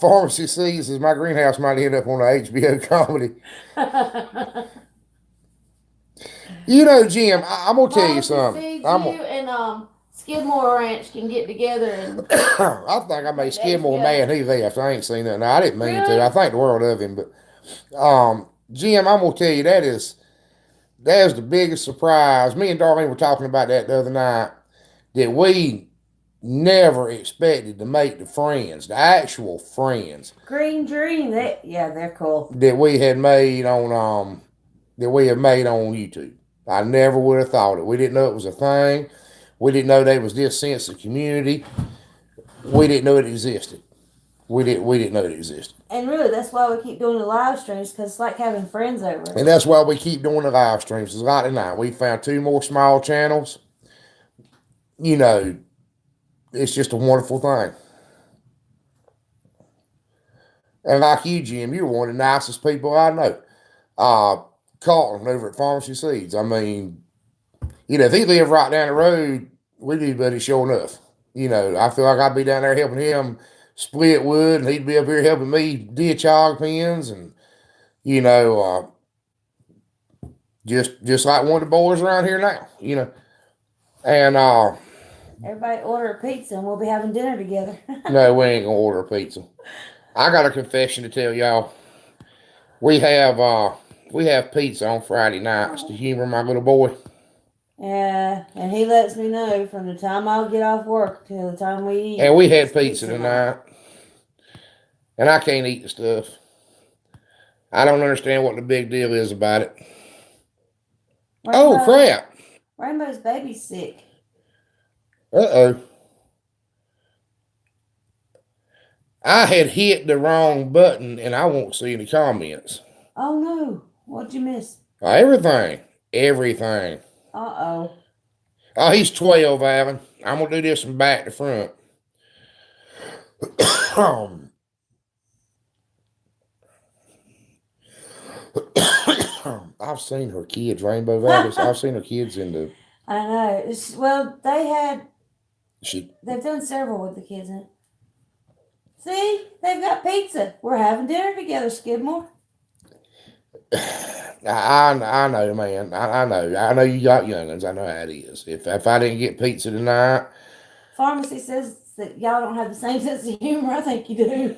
[SPEAKER 1] Pharmacy Seeds is my greenhouse might end up on the HBO comedy. You know, Jim, I'm gonna tell you something.
[SPEAKER 2] You and Skidmore Ranch can get together and...
[SPEAKER 1] I think I made Skidmore mad he left. I ain't seen that. No, I didn't mean to. I think the world of him, but Jim, I'm gonna tell you that's the biggest surprise. Me and Darlene were talking about that the other night, that we never expected to make the friends, the actual friends.
[SPEAKER 2] Green Dream, they're cool.
[SPEAKER 1] That we had made on YouTube. I never would have thought it. We didn't know it was a thing. We didn't know there was this sense of community. We didn't know it existed. We didn't know it existed.
[SPEAKER 2] And really, that's why we keep doing the live streams, because it's like having friends over.
[SPEAKER 1] And that's why we keep doing the live streams. It's like tonight. We found 2 more small channels. You know, it's just a wonderful thing. And like you, Jim, you're one of the nicest people I know. Carlton over at Pharmacy Seeds. I mean, you know, if he lived right down the road, we'd be buddy sure enough. You know, I feel like I'd be down there helping him split wood, and he'd be up here helping me ditch hog pens, and you know, just like one of the boys around here now. You know, and
[SPEAKER 2] everybody order a pizza, and we'll be having dinner together.
[SPEAKER 1] No, we ain't gonna order a pizza. I got a confession to tell y'all. We have pizza on Friday nights to humor my little boy.
[SPEAKER 2] Yeah, and he lets me know from the time I'll get off work till the time we eat.
[SPEAKER 1] And we had pizza tonight. And I can't eat the stuff. I don't understand what the big deal is about it. Oh, crap.
[SPEAKER 2] Rainbow's baby's sick.
[SPEAKER 1] Uh-oh. I had hit the wrong button, and I won't see any comments.
[SPEAKER 2] Oh, no. What'd you miss?
[SPEAKER 1] Everything. Everything.
[SPEAKER 2] Uh-oh.
[SPEAKER 1] Oh, he's 12, Alan. I'm going to do this from back to front. I've seen her kids, Rainbow Valley. I've seen her kids in the.
[SPEAKER 2] I know. Well,
[SPEAKER 1] She.
[SPEAKER 2] they've done several with the kids in it. See, they've got pizza. We're having dinner together, Skidmore.
[SPEAKER 1] I know, man. I know. I know you got youngins. I know how it is. If I didn't get pizza tonight,
[SPEAKER 2] Pharmacy says that y'all don't have the same sense of humor. I think you do.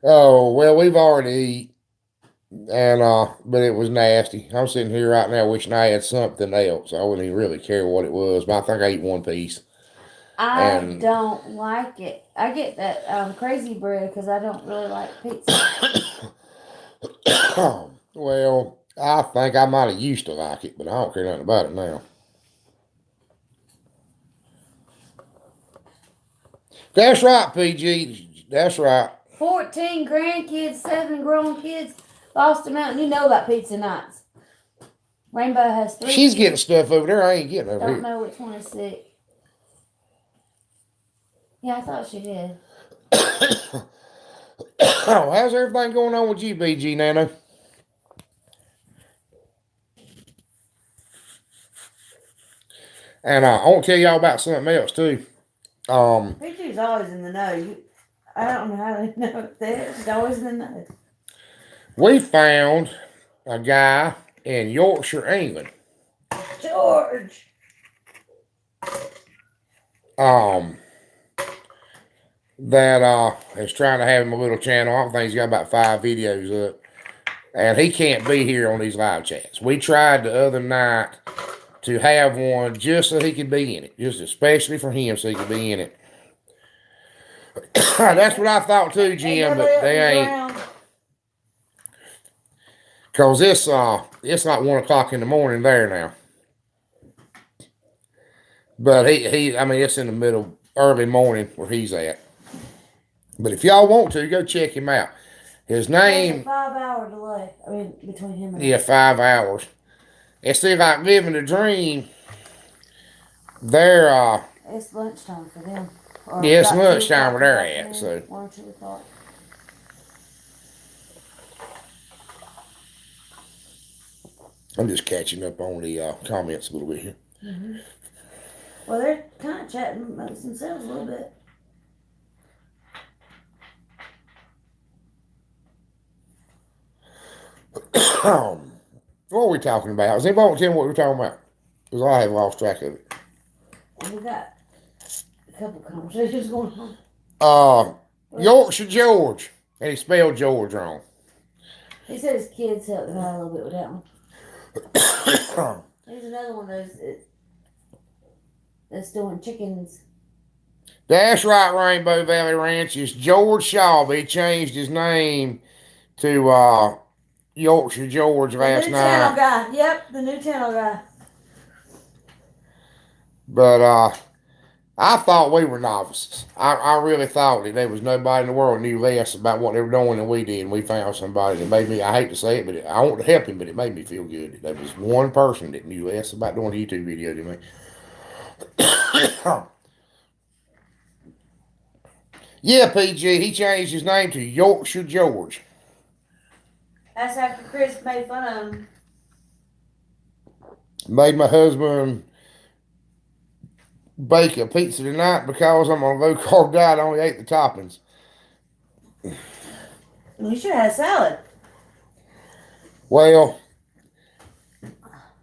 [SPEAKER 1] oh well, we've already eat, and but it was nasty. I'm sitting here right now wishing I had something else. I wouldn't even really care what it was, but I think I ate one piece.
[SPEAKER 2] I
[SPEAKER 1] And
[SPEAKER 2] don't like it. I get that crazy bread because I don't really like pizza.
[SPEAKER 1] well, I think I might have used to like it, but I don't care nothing about it now. That's right, PG. That's right.
[SPEAKER 2] 14 grandkids, 7 grown kids lost them out. And you know about pizza nights. Rainbow has 3
[SPEAKER 1] She's
[SPEAKER 2] kids.
[SPEAKER 1] getting stuff over there. I ain't getting over
[SPEAKER 2] Don't
[SPEAKER 1] here.
[SPEAKER 2] know which one is sick. Yeah, I thought she did.
[SPEAKER 1] Oh, how's everything going on with you, BG Nano? And I want to tell y'all about something else too.
[SPEAKER 2] PG's always in the know. I don't know how they know that. She's always in the know.
[SPEAKER 1] We found a guy in Yorkshire, England.
[SPEAKER 2] George.
[SPEAKER 1] That is trying to have him a little channel. I think he's got about 5 videos up. And he can't be here on these live chats. We tried the other night to have one just so he could be in it. Just especially for him so he could be in it. That's what I thought too, Jim, but they ain't. Cause it's like 1 o'clock in the morning there now. But I mean it's in the middle, early morning where he's at. But if y'all want to, go check him out. His name.
[SPEAKER 2] There's a 5-hour delay. I mean, between him and
[SPEAKER 1] Yeah, 5 hours. It's still like living the dream. They're
[SPEAKER 2] it's lunchtime for them.
[SPEAKER 1] yeah, it's lunchtime where they're at. So
[SPEAKER 2] 1 or 2 o'clock.
[SPEAKER 1] I'm just catching up on the comments a little bit here.
[SPEAKER 2] Mm-hmm. Well, they're kind of chatting amongst themselves a little bit.
[SPEAKER 1] What are we talking about? Does anybody want to tell me what we're talking about? Because I have lost track of it.
[SPEAKER 2] We got a couple conversations going on.
[SPEAKER 1] Yorkshire George. And he spelled George wrong.
[SPEAKER 2] He said his kids helped him out a little bit with that one. There's another one that's doing chickens.
[SPEAKER 1] That's right, Rainbow Valley Ranch. It's George Shaw. He changed his name to Yorkshire George last
[SPEAKER 2] The new
[SPEAKER 1] night.
[SPEAKER 2] channel guy. Yep, the new channel guy.
[SPEAKER 1] But I thought we were novices. I really thought that there was nobody in the world knew less about what they were doing than we did. And we found somebody that made me, I hate to say it, but I want to help him, but it made me feel good. There was one person that knew less about doing a YouTube video than me. Yeah, PG, he changed his name to Yorkshire George.
[SPEAKER 2] That's after Chris made fun of him.
[SPEAKER 1] Made my husband bake a pizza tonight because I'm on a low carb diet. I only ate the toppings.
[SPEAKER 2] You should have had salad.
[SPEAKER 1] Well,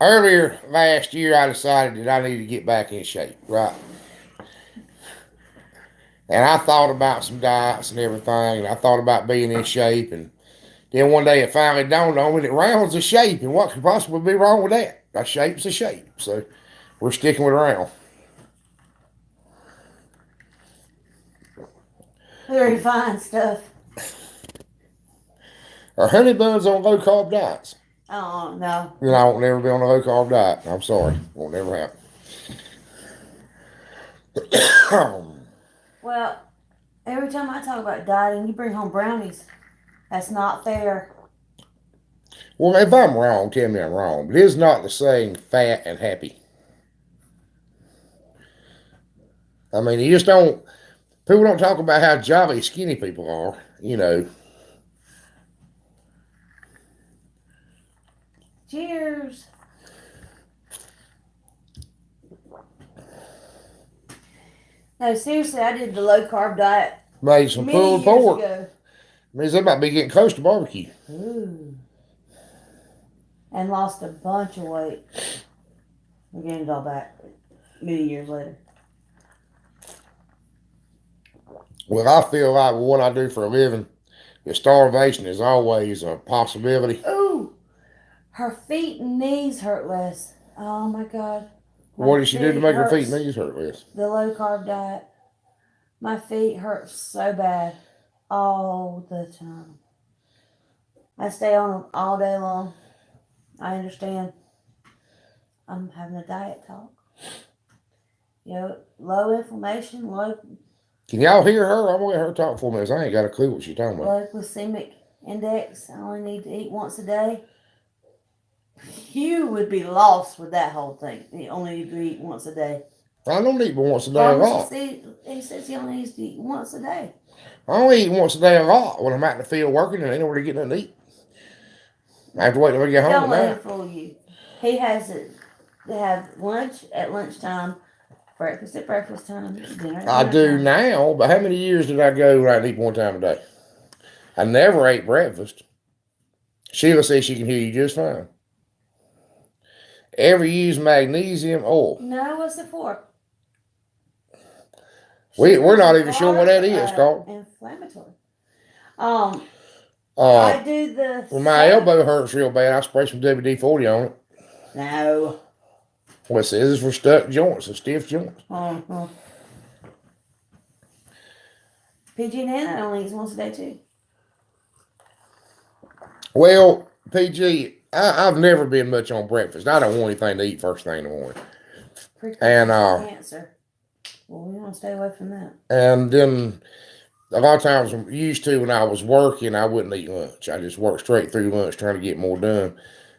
[SPEAKER 1] earlier last year, I decided that I needed to get back in shape, right? And I thought about some diets and everything, and I thought about being in shape, and then one day it finally dawned on me that round's a shape, and what could possibly be wrong with that? A shape's a shape, so we're sticking with round.
[SPEAKER 2] Very fine stuff.
[SPEAKER 1] Are honey buns on low carb diets?
[SPEAKER 2] Oh, no.
[SPEAKER 1] Then I won't never be on a low carb diet. I'm sorry. Won't never happen.
[SPEAKER 2] Well, every time I talk about dieting, you bring home brownies. That's not fair.
[SPEAKER 1] Well, if I'm wrong, tell me I'm wrong. But it's not the saying fat and happy. I mean, you just don't. People don't talk about how jolly skinny people are, you know.
[SPEAKER 2] Cheers. No, seriously, I did the low carb diet
[SPEAKER 1] Made some
[SPEAKER 2] many
[SPEAKER 1] pulled
[SPEAKER 2] years
[SPEAKER 1] pork.
[SPEAKER 2] ago.
[SPEAKER 1] Means they might be getting close to barbecue.
[SPEAKER 2] Ooh. And lost a bunch of weight. I gained it all back many years later.
[SPEAKER 1] Well, I feel like what I do for a living, the starvation is always a possibility.
[SPEAKER 2] Ooh. Her feet and knees hurt less. Oh my God.
[SPEAKER 1] What did she do to make her feet and
[SPEAKER 2] hurts.
[SPEAKER 1] knees hurt less?
[SPEAKER 2] The low carb diet. My feet hurt so bad all the time. I stay on them all day long. I understand. I'm having a diet talk. You know, low inflammation, low
[SPEAKER 1] Can y'all hear her? I'm gonna let her talk for me. I ain't got a clue what she's talking about.
[SPEAKER 2] low glycemic index. I only need to eat once a day. You would be lost with that whole thing. You only need to eat once a day.
[SPEAKER 1] I don't eat but once a day a lot.
[SPEAKER 2] He says he only needs to eat once a day.
[SPEAKER 1] I only eat once a day a lot when I'm out in the field working and ain't nowhere to get nothing to eat. I have to wait till I get home
[SPEAKER 2] Don't let
[SPEAKER 1] tonight.
[SPEAKER 2] him fool you. He has it. They have lunch at lunchtime, breakfast at breakfast time, dinner at
[SPEAKER 1] I
[SPEAKER 2] dinner
[SPEAKER 1] do
[SPEAKER 2] time.
[SPEAKER 1] now, but how many years did I go where I eat one time a day? I never ate breakfast. Sheila says she can hear you just fine. Ever use magnesium oil?
[SPEAKER 2] No, what's it for?
[SPEAKER 1] We're not even sure what that is, Carl.
[SPEAKER 2] Inflammatory.
[SPEAKER 1] Uh,
[SPEAKER 2] I do the.
[SPEAKER 1] when my elbow hurts real bad, I spray some WD-40 on it.
[SPEAKER 2] No.
[SPEAKER 1] Well, it says it's for stuck joints and stiff joints.
[SPEAKER 2] Uh-huh. PG and Hannah only eats once a day too.
[SPEAKER 1] Well, PG, I've never been much on breakfast. I don't want anything to eat first thing in the morning. And
[SPEAKER 2] Cancer. Well, we want to stay away from that.
[SPEAKER 1] And then a lot of times I'm used to when I was working, I wouldn't eat lunch. I just worked straight through lunch trying to get more done.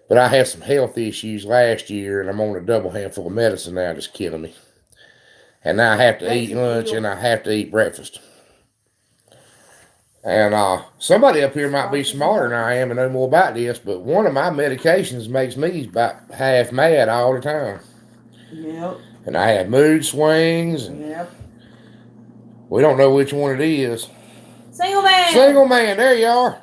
[SPEAKER 1] But I had some health issues last year, and I'm on a double handful of medicine now, just killing me. And now I have to eat lunch and I have to eat breakfast. And somebody up here might be smarter than I am and know more about this, but one of my medications makes me about half mad all the time.
[SPEAKER 2] Yep.
[SPEAKER 1] And I have mood swings. And
[SPEAKER 2] Yep.
[SPEAKER 1] we don't know which one it is.
[SPEAKER 2] Single man.
[SPEAKER 1] Single man, there you are.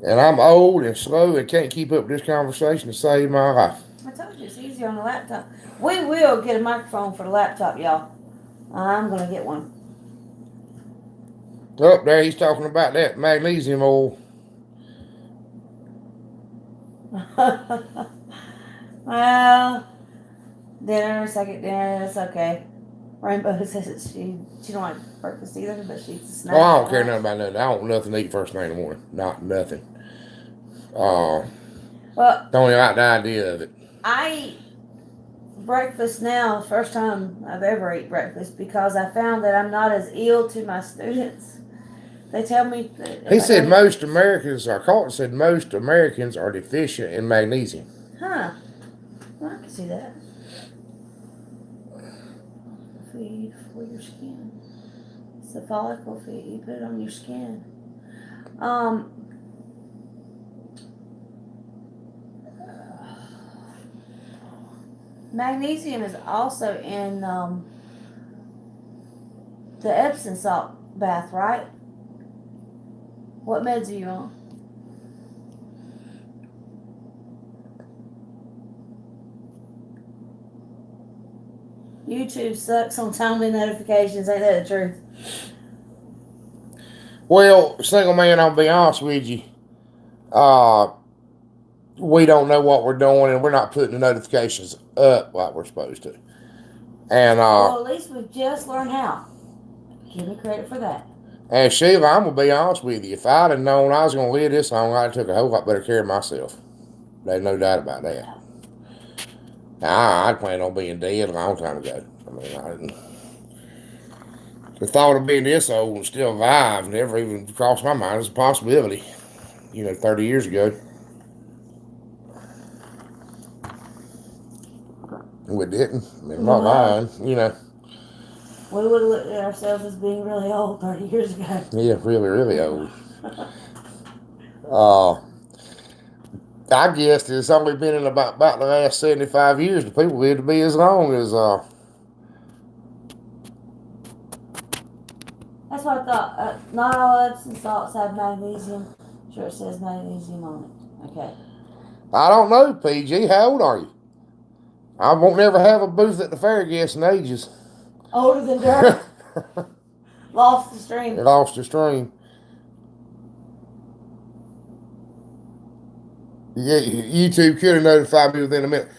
[SPEAKER 1] And I'm old and slow and can't keep up with this conversation to save my life.
[SPEAKER 2] I told you it's easier on the laptop. We will get a microphone for the laptop, y'all. I'm gonna get one.
[SPEAKER 1] Up there, he's talking about that magnesium oil.
[SPEAKER 2] Well, dinner, second dinner, that's okay. Rainbow says she don't like breakfast either, but she eats a snack.
[SPEAKER 1] Well, I don't care nothing about nothing. I don't want nothing to eat first thing in the morning. Not nothing.
[SPEAKER 2] Well,
[SPEAKER 1] don't even like the idea of it.
[SPEAKER 2] I eat breakfast now, first time I've ever eaten breakfast, because I found that I'm not as ill to my students. They tell me that
[SPEAKER 1] He said most Americans, or Carlton said most Americans are deficient in magnesium.
[SPEAKER 2] Huh. Well, I can see that. Feed for your skin. It's a follicle feed. You put it on your skin. Magnesium is also in the Epsom salt bath, right? What meds are you on? YouTube sucks on timely notifications. Ain't that the truth?
[SPEAKER 1] Well, single man, I'll be honest with you. We don't know what we're doing, and we're not putting the notifications up like we're supposed to. And
[SPEAKER 2] well, at least we've just learned how. Give me credit for that.
[SPEAKER 1] And Sheila, I'm gonna be honest with you. If I'd have known I was gonna live this long, I'd have took a whole lot better care of myself. There's no doubt about that. Now, I'd planned on being dead a long time ago. I mean, I didn't. The thought of being this old and still alive never even crossed my mind as a possibility. 30 years ago. We didn't. I'm not lying, you know.
[SPEAKER 2] We would have looked at ourselves as being really old 30 years ago.
[SPEAKER 1] Yeah, really, really old. Uh, I guess it's only been in about the last 75 years that people live to be as long as
[SPEAKER 2] That's what I thought. Not all Epsom salts have magnesium. Sure, it says magnesium on it. Okay.
[SPEAKER 1] I don't know, PG. How old are you? I won't never have a booth at the fair guessing ages.
[SPEAKER 2] Older than dirt. Lost the stream.
[SPEAKER 1] Lost the stream. Yeah, YouTube could have notified me within a minute.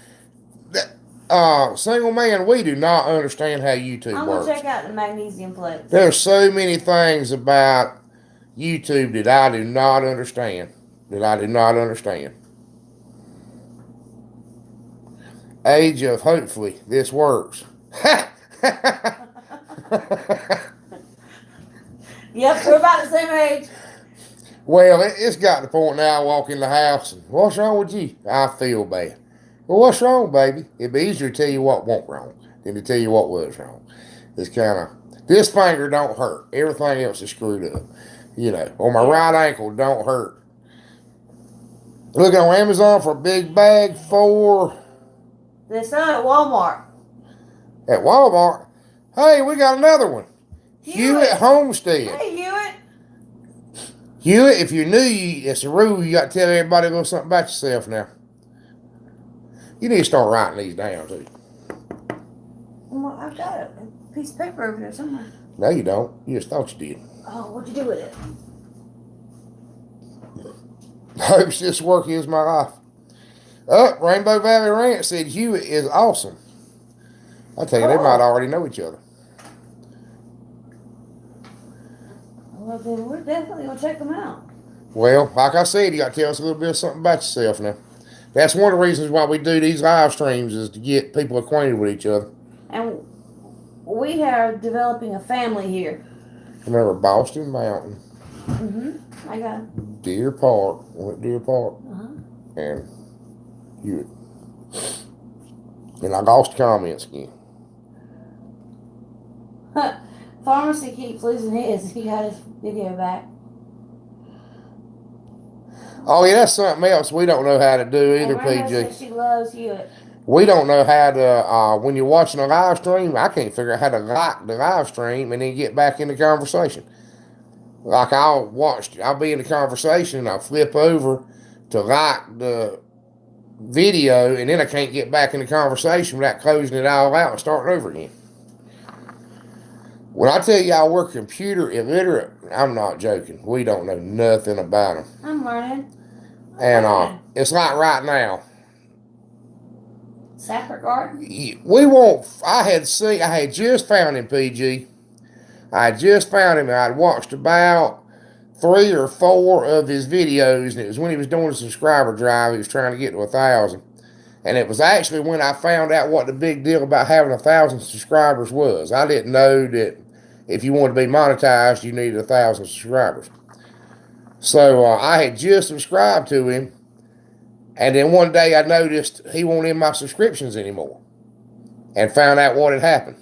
[SPEAKER 1] Single man, we do not understand how YouTube
[SPEAKER 2] I'm
[SPEAKER 1] works.
[SPEAKER 2] gonna check out the magnesium plates.
[SPEAKER 1] There's so many things about YouTube that I do not understand. Age of hopefully this works.
[SPEAKER 2] Yep, we're about the same age.
[SPEAKER 1] Well, it's got to the point now I walk in the house and, what's wrong with you? I feel bad. Well, what's wrong, baby? It'd be easier to tell you what went wrong than to tell you what was wrong. It's kind of, this finger don't hurt. Everything else is screwed up. You know, or my right ankle don't hurt. Looking on Amazon for a big bag for...
[SPEAKER 2] They sell it at Walmart.
[SPEAKER 1] At Walmart? Hey, we got another one. Hewitt Homestead.
[SPEAKER 2] Hey, Hewitt.
[SPEAKER 1] Hewitt, if you're new, it's a rule. You got to tell everybody a little something about yourself now. You need to start writing these down, too.
[SPEAKER 2] Well, I've got a piece of paper over there somewhere.
[SPEAKER 1] No, you don't. You just thought you did.
[SPEAKER 2] Oh, what'd you do with it?
[SPEAKER 1] Hopes this work is my life. Rainbow Valley Ranch said Hewitt is awesome. I tell you, they might already know each other.
[SPEAKER 2] Well, then we're definitely going to check them out.
[SPEAKER 1] Well, like I said, you got to tell us a little bit of something about yourself now. That's one of the reasons why we do these live streams, is to get people acquainted with each other.
[SPEAKER 2] And we are developing a family here.
[SPEAKER 1] Remember Boston Mountain?
[SPEAKER 2] Mm-hmm. I got it.
[SPEAKER 1] Deer Park. Went Deer Park.
[SPEAKER 2] Uh-huh.
[SPEAKER 1] And Hewitt. And I lost comments again.
[SPEAKER 2] Pharmacy keeps losing his. He got his video back.
[SPEAKER 1] Oh, yeah, that's something else we don't know how to do either,
[SPEAKER 2] Rainbow
[SPEAKER 1] PG.
[SPEAKER 2] says she loves Hewitt.
[SPEAKER 1] We don't know how to, when you're watching a live stream, I can't figure out how to like the live stream and then get back in the conversation. Like I'll be in the conversation and I'll flip over to like the video and then I can't get back in the conversation without closing it all out and starting over again. When I tell y'all we're computer illiterate, I'm not joking. We don't know nothing about them.
[SPEAKER 2] I'm learning.
[SPEAKER 1] And it's like right now.
[SPEAKER 2] Sapper Garden?
[SPEAKER 1] I had just found him, PG. I had just found him and I'd watched about 3 or 4 of his videos, and it was when he was doing a subscriber drive. He was trying to get to 1,000. And it was actually when I found out what the big deal about having 1,000 subscribers was. I didn't know that if you wanted to be monetized, you needed 1,000 subscribers. So I had just subscribed to him, and then one day I noticed he wasn't in my subscriptions anymore, and found out what had happened.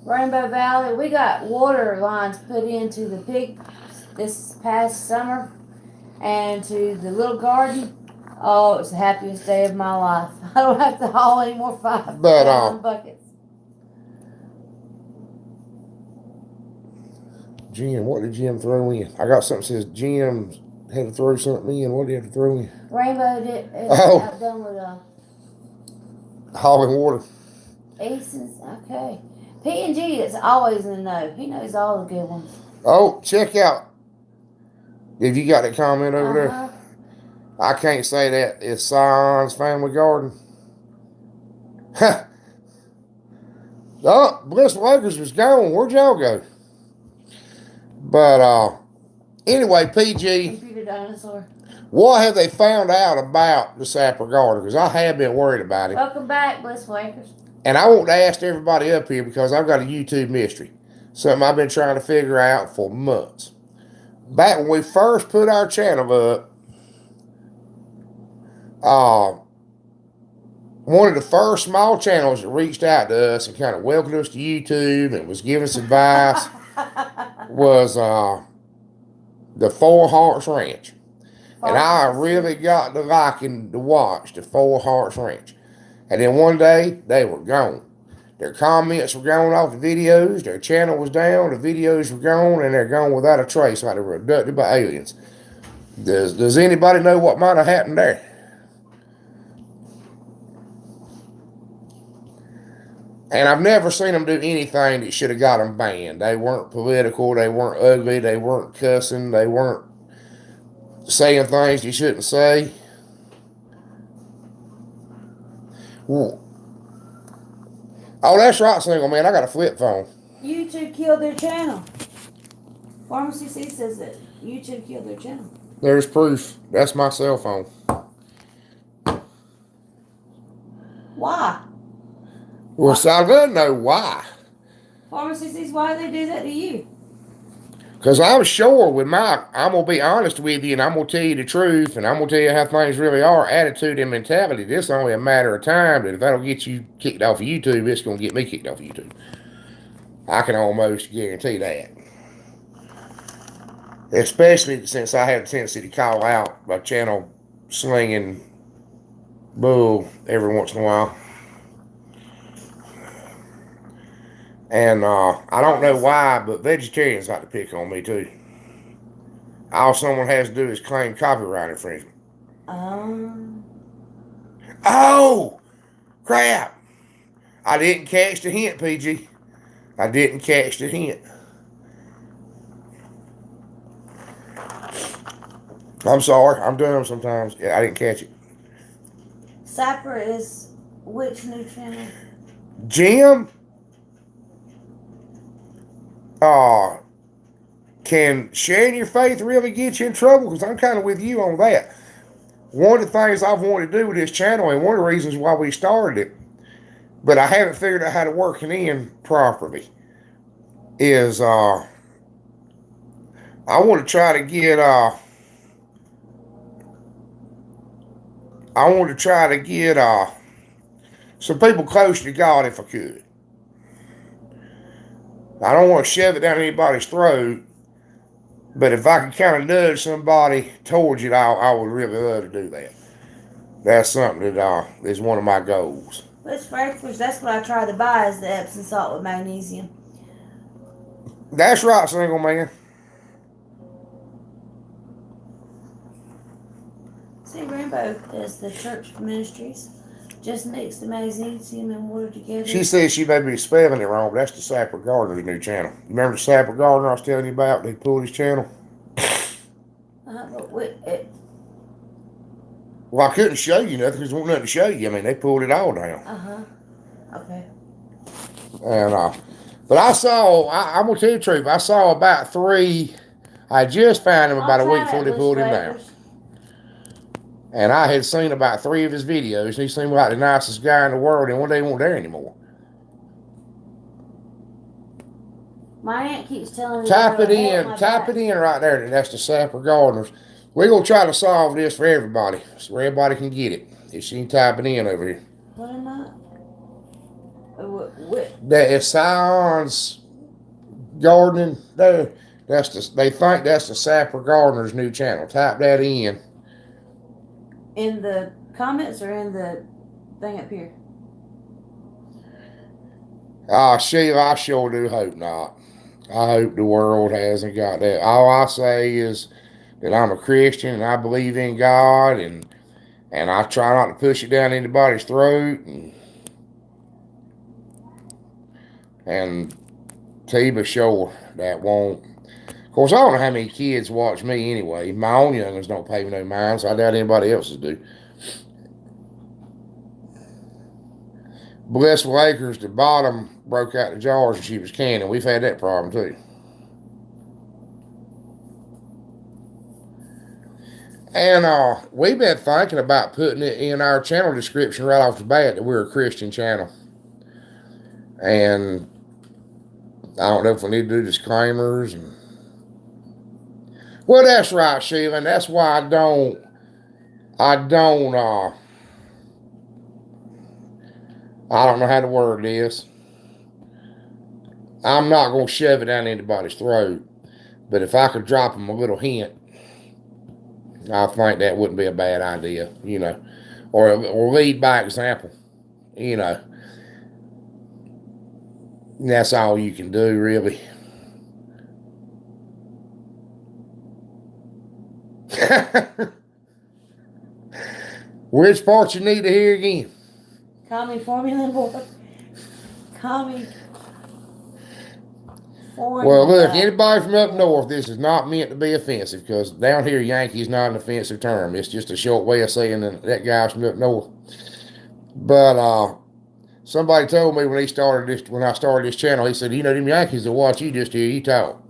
[SPEAKER 2] Rainbow Valley, we got water lines put into the pig this past summer and to the little garden. Oh, it was the happiest day of my life. I don't have to haul any more 5 gallon buckets.
[SPEAKER 1] Jim, what did Jim throw in? I got something that says Jim had to throw something in. What did he have to throw in?
[SPEAKER 2] Rainbow outdone with
[SPEAKER 1] hauling water.
[SPEAKER 2] Aces. Okay. P&G is always in the know. He knows all the good ones.
[SPEAKER 1] Oh, check out. Have you got that comment over there? I can't say that. It's Sion's Family Garden. Oh, Bliss Lakers was gone. Where'd y'all go? But anyway, PG.
[SPEAKER 2] Computer dinosaur.
[SPEAKER 1] What have they found out about the Sapper Garden? Because I have been worried about it.
[SPEAKER 2] Welcome back, Bliss Lakers.
[SPEAKER 1] And I want to ask everybody up here because I've got a YouTube mystery. Something I've been trying to figure out for months. Back when we first put our channel up, Uh, one of the first small channels that reached out to us and kind of welcomed us to YouTube and was giving us advice was the Four Hearts Ranch. And I really got to liking to watch the Four Hearts Ranch. And then one day, they were gone. Their comments were gone off the videos, their channel was down, the videos were gone, and they're gone without a trace, like they were abducted by aliens. Does anybody know what might have happened there? And I've never seen them do anything that should have got them banned. They weren't political, they weren't ugly, they weren't cussing, they weren't saying things you shouldn't say. Oh, that's right, single man. I got a flip phone.
[SPEAKER 2] YouTube killed their channel. Pharmacy C says that YouTube killed their channel.
[SPEAKER 1] There's proof. That's my cell phone.
[SPEAKER 2] Why?
[SPEAKER 1] Well, so I'm going to know why.
[SPEAKER 2] Pharmacy C's, why did they do that to you?
[SPEAKER 1] Because I'm sure with I'm going to be honest with you and I'm going to tell you the truth and I'm going to tell you how things really are, attitude and mentality. This is only a matter of time that if I don't get you kicked off of YouTube, it's going to get me kicked off of YouTube. I can almost guarantee that. Especially since I have a tendency to call out my channel slinging bull every once in a while. And I don't know why, but vegetarians like to pick on me too. All someone has to do is claim copyright infringement. Oh, crap. I didn't catch the hint, PG. I didn't catch the hint. I'm sorry. I'm dumb sometimes. Yeah, I didn't catch it.
[SPEAKER 2] Sapper is which new channel?
[SPEAKER 1] Jim? Can sharing your faith really get you in trouble? Because I'm kind of with you on that. One of the things I've wanted to do with this channel, and one of the reasons why we started it, but I haven't figured out how to work it in properly, is I want to try to get some people close to God if I could. I don't want to shove it down anybody's throat, but if I could kind of nudge somebody towards it, I would really love to do that. That's something that is one of my goals.
[SPEAKER 2] That's breakfast. That's what I tried to buy is the Epsom salt with magnesium.
[SPEAKER 1] That's right, single man.
[SPEAKER 2] See, Rainbow does the church ministries. Just mix the magnesium and water together.
[SPEAKER 1] She says she may be spelling it wrong, but that's the Sapper Gardener's new channel. Remember the Sapper Gardener I was telling you about? They pulled his channel. Well, I couldn't show you nothing because there wasn't nothing to show you. I mean, they pulled it all down.
[SPEAKER 2] Okay.
[SPEAKER 1] And but I'm gonna tell you the truth. I saw about 3. I just found him about a week before they pulled him down. And I had seen about 3 of his videos, and he seemed like the nicest guy in the world, and one day he wasn't there anymore.
[SPEAKER 2] My aunt keeps telling me.
[SPEAKER 1] Type it in right there. That's the Sapper Gardeners. We're going to try to solve this for everybody, so everybody can get it. If she can type it in over here.
[SPEAKER 2] What am I?
[SPEAKER 1] That it sounds gardening. They think that's the Sapper Gardener's new channel. Type that in.
[SPEAKER 2] In the comments or in the thing up here?
[SPEAKER 1] Sheila, I sure do hope not. I hope the world hasn't got that. All I say is that I'm a Christian and I believe in God, and I try not to push it down anybody's throat. And T-Ba sure that won't. Of course, I don't know how many kids watch me anyway. My own youngins don't pay me no mind, so I doubt anybody else's do. Blissful Acres, the bottom broke out the jars and she was canning. We've had that problem too. And we've been thinking about putting it in our channel description right off the bat that we're a Christian channel. And I don't know if we need to do disclaimers. Well, that's right, Sheila, and that's why I don't know how to word this. I'm not going to shove it down anybody's throat, but if I could drop them a little hint, I think that wouldn't be a bad idea, or lead by example, you know. And that's all you can do, really. Which part you need to hear again?
[SPEAKER 2] Call me Formula Boy. Call me Formula.
[SPEAKER 1] Well, look, anybody from up north, this is not meant to be offensive, because down here, Yankee is not an offensive term. It's just a short way of saying that guy's from up north. But somebody told me when I started this channel, he said, them Yankees that watch you just hear you talk.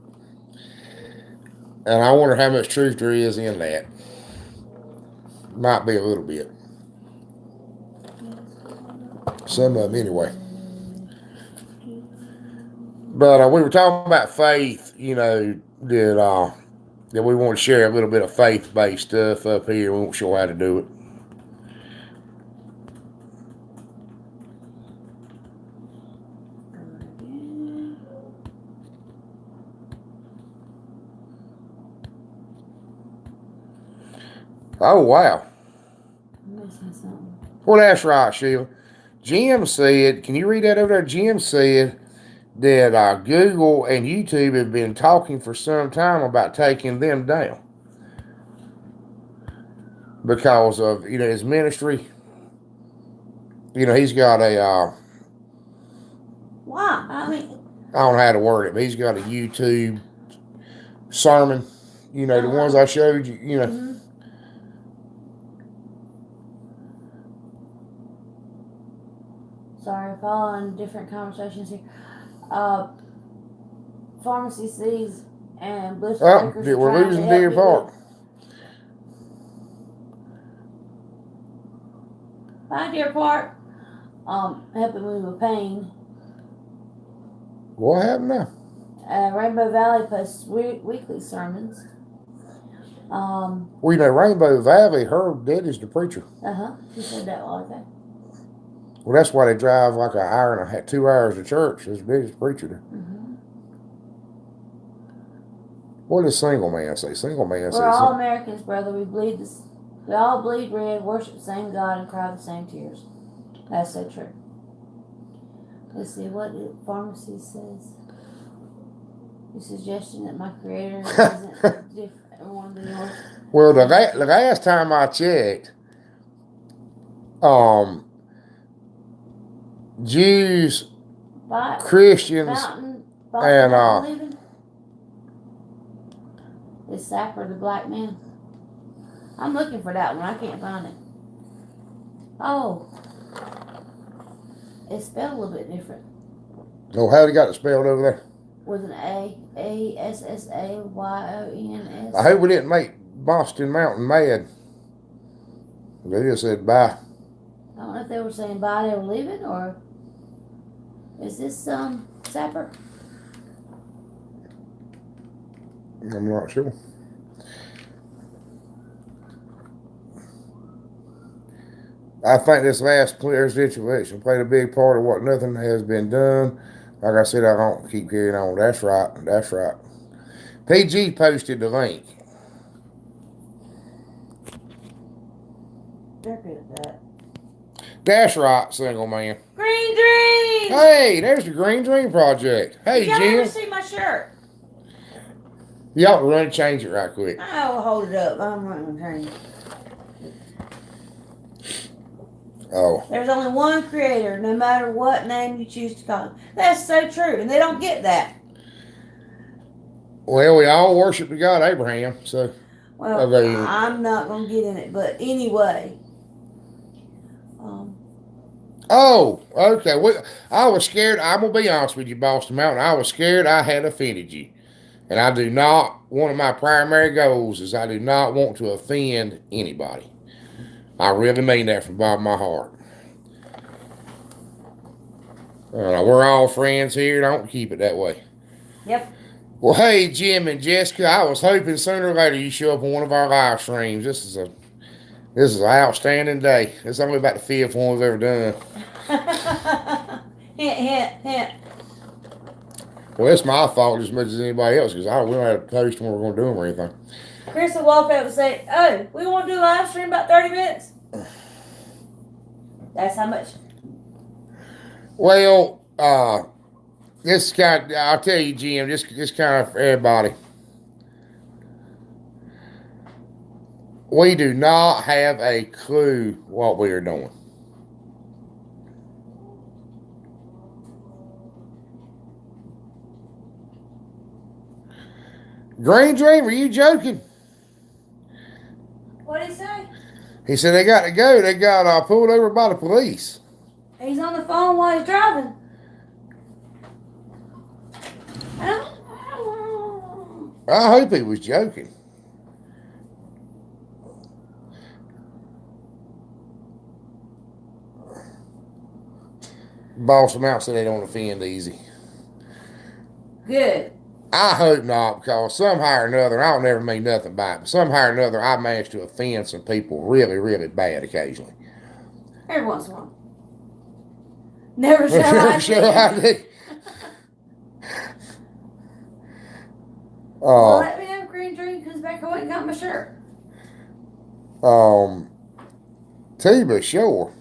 [SPEAKER 1] And I wonder how much truth there is in that. Might be a little bit. Some of them, anyway. But we were talking about faith, that we want to share a little bit of faith-based stuff up here. We won't show how to do it. Oh, wow. Well, that's right, Sheila. Jim said, can you read that over there? Jim said that Google and YouTube have been talking for some time about taking them down because of, his ministry. He's got a...
[SPEAKER 2] Why?
[SPEAKER 1] I don't know how to word it, but he's got a YouTube sermon. The ones I showed you,
[SPEAKER 2] Mm-hmm. Sorry, following different conversations here. Pharmacy C's and Bliss Breakers.
[SPEAKER 1] We're losing Deer Park.
[SPEAKER 2] Bye, Deer Park. Helping me with pain.
[SPEAKER 1] What happened now?
[SPEAKER 2] Rainbow Valley posts weekly sermons.
[SPEAKER 1] Rainbow Valley, her daddy's the preacher.
[SPEAKER 2] She said that while ago.
[SPEAKER 1] Well, that's why they drive like an hour and 2 hours to church. His daddy's preacher there.
[SPEAKER 2] Mm-hmm.
[SPEAKER 1] What does single man say? Single man says,
[SPEAKER 2] we're all Americans, brother. We all bleed red, worship the same God, and cry the same tears. That's so true. Let's see what the pharmacy says. The suggestion that my creator isn't different one than yours.
[SPEAKER 1] Well, the last time I checked, Jews, Christians, and
[SPEAKER 2] is Sapper the black man? I'm looking for that one. I can't find it. Oh, it's spelled a little bit different.
[SPEAKER 1] Oh, how they got it spelled over there?
[SPEAKER 2] With an ASSAYONS.
[SPEAKER 1] I hope we didn't make Boston Mountain mad. They just said bye.
[SPEAKER 2] I don't know if they were saying bye, they were leaving, or is this Sapper?
[SPEAKER 1] I'm not sure. I think this last presidential election played a big part of what nothing has been done. Like I said, I don't keep carrying on. That's right. That's right. PG posted the link.
[SPEAKER 2] They're good at that.
[SPEAKER 1] That's right, single man.
[SPEAKER 2] Green Dream!
[SPEAKER 1] Hey, there's the Green Dream Project. Hey,
[SPEAKER 2] Did y'all
[SPEAKER 1] Jim.
[SPEAKER 2] ever see my shirt?
[SPEAKER 1] You ought to run and change it right quick.
[SPEAKER 2] I'll hold it up. I'm not going to change it.
[SPEAKER 1] Oh.
[SPEAKER 2] There's only one creator, no matter what name you choose to call him. That's so true, and they don't get that.
[SPEAKER 1] Well, we all worship the God Abraham, so.
[SPEAKER 2] Well, I'm not going to get in it, but anyway.
[SPEAKER 1] Oh, okay. I was scared. I'm going to be honest with you, Boston Mountain. I was scared I had offended you. And I do not, one of my primary goals is I do not want to offend anybody. I really mean that from the bottom of my heart. We're all friends here. Don't keep it that way.
[SPEAKER 2] Yep.
[SPEAKER 1] Well, hey, Jim and Jessica, I was hoping sooner or later you show up on one of our live streams. This This is an outstanding day. It's only about the fifth one we've ever done.
[SPEAKER 2] Hint, hint, hint.
[SPEAKER 1] Well, it's my fault as much as anybody else because we don't have to post when we're going to do them or anything.
[SPEAKER 2] Chris will walk up and say, "Oh, we want to do a live stream about 30 minutes." That's how much.
[SPEAKER 1] Well, this kind. I'll tell you, Jim. This kind of for everybody. We do not have a clue what we are doing. Green Dream, are you joking?
[SPEAKER 2] What did he say?
[SPEAKER 1] He said they got to go. They got pulled over by the police.
[SPEAKER 2] He's on the phone while he's driving.
[SPEAKER 1] I hope he was joking. Boss them out so they don't offend easy.
[SPEAKER 2] Good.
[SPEAKER 1] I hope not, because somehow or another, I don't ever mean nothing by it, but somehow or another, I managed to offend some people really, really bad occasionally.
[SPEAKER 2] Every once in a while. Never shall I
[SPEAKER 1] Sure I do.
[SPEAKER 2] Well, let me know if Green Dream comes back. I went and got my shirt.
[SPEAKER 1] Tiba Shore.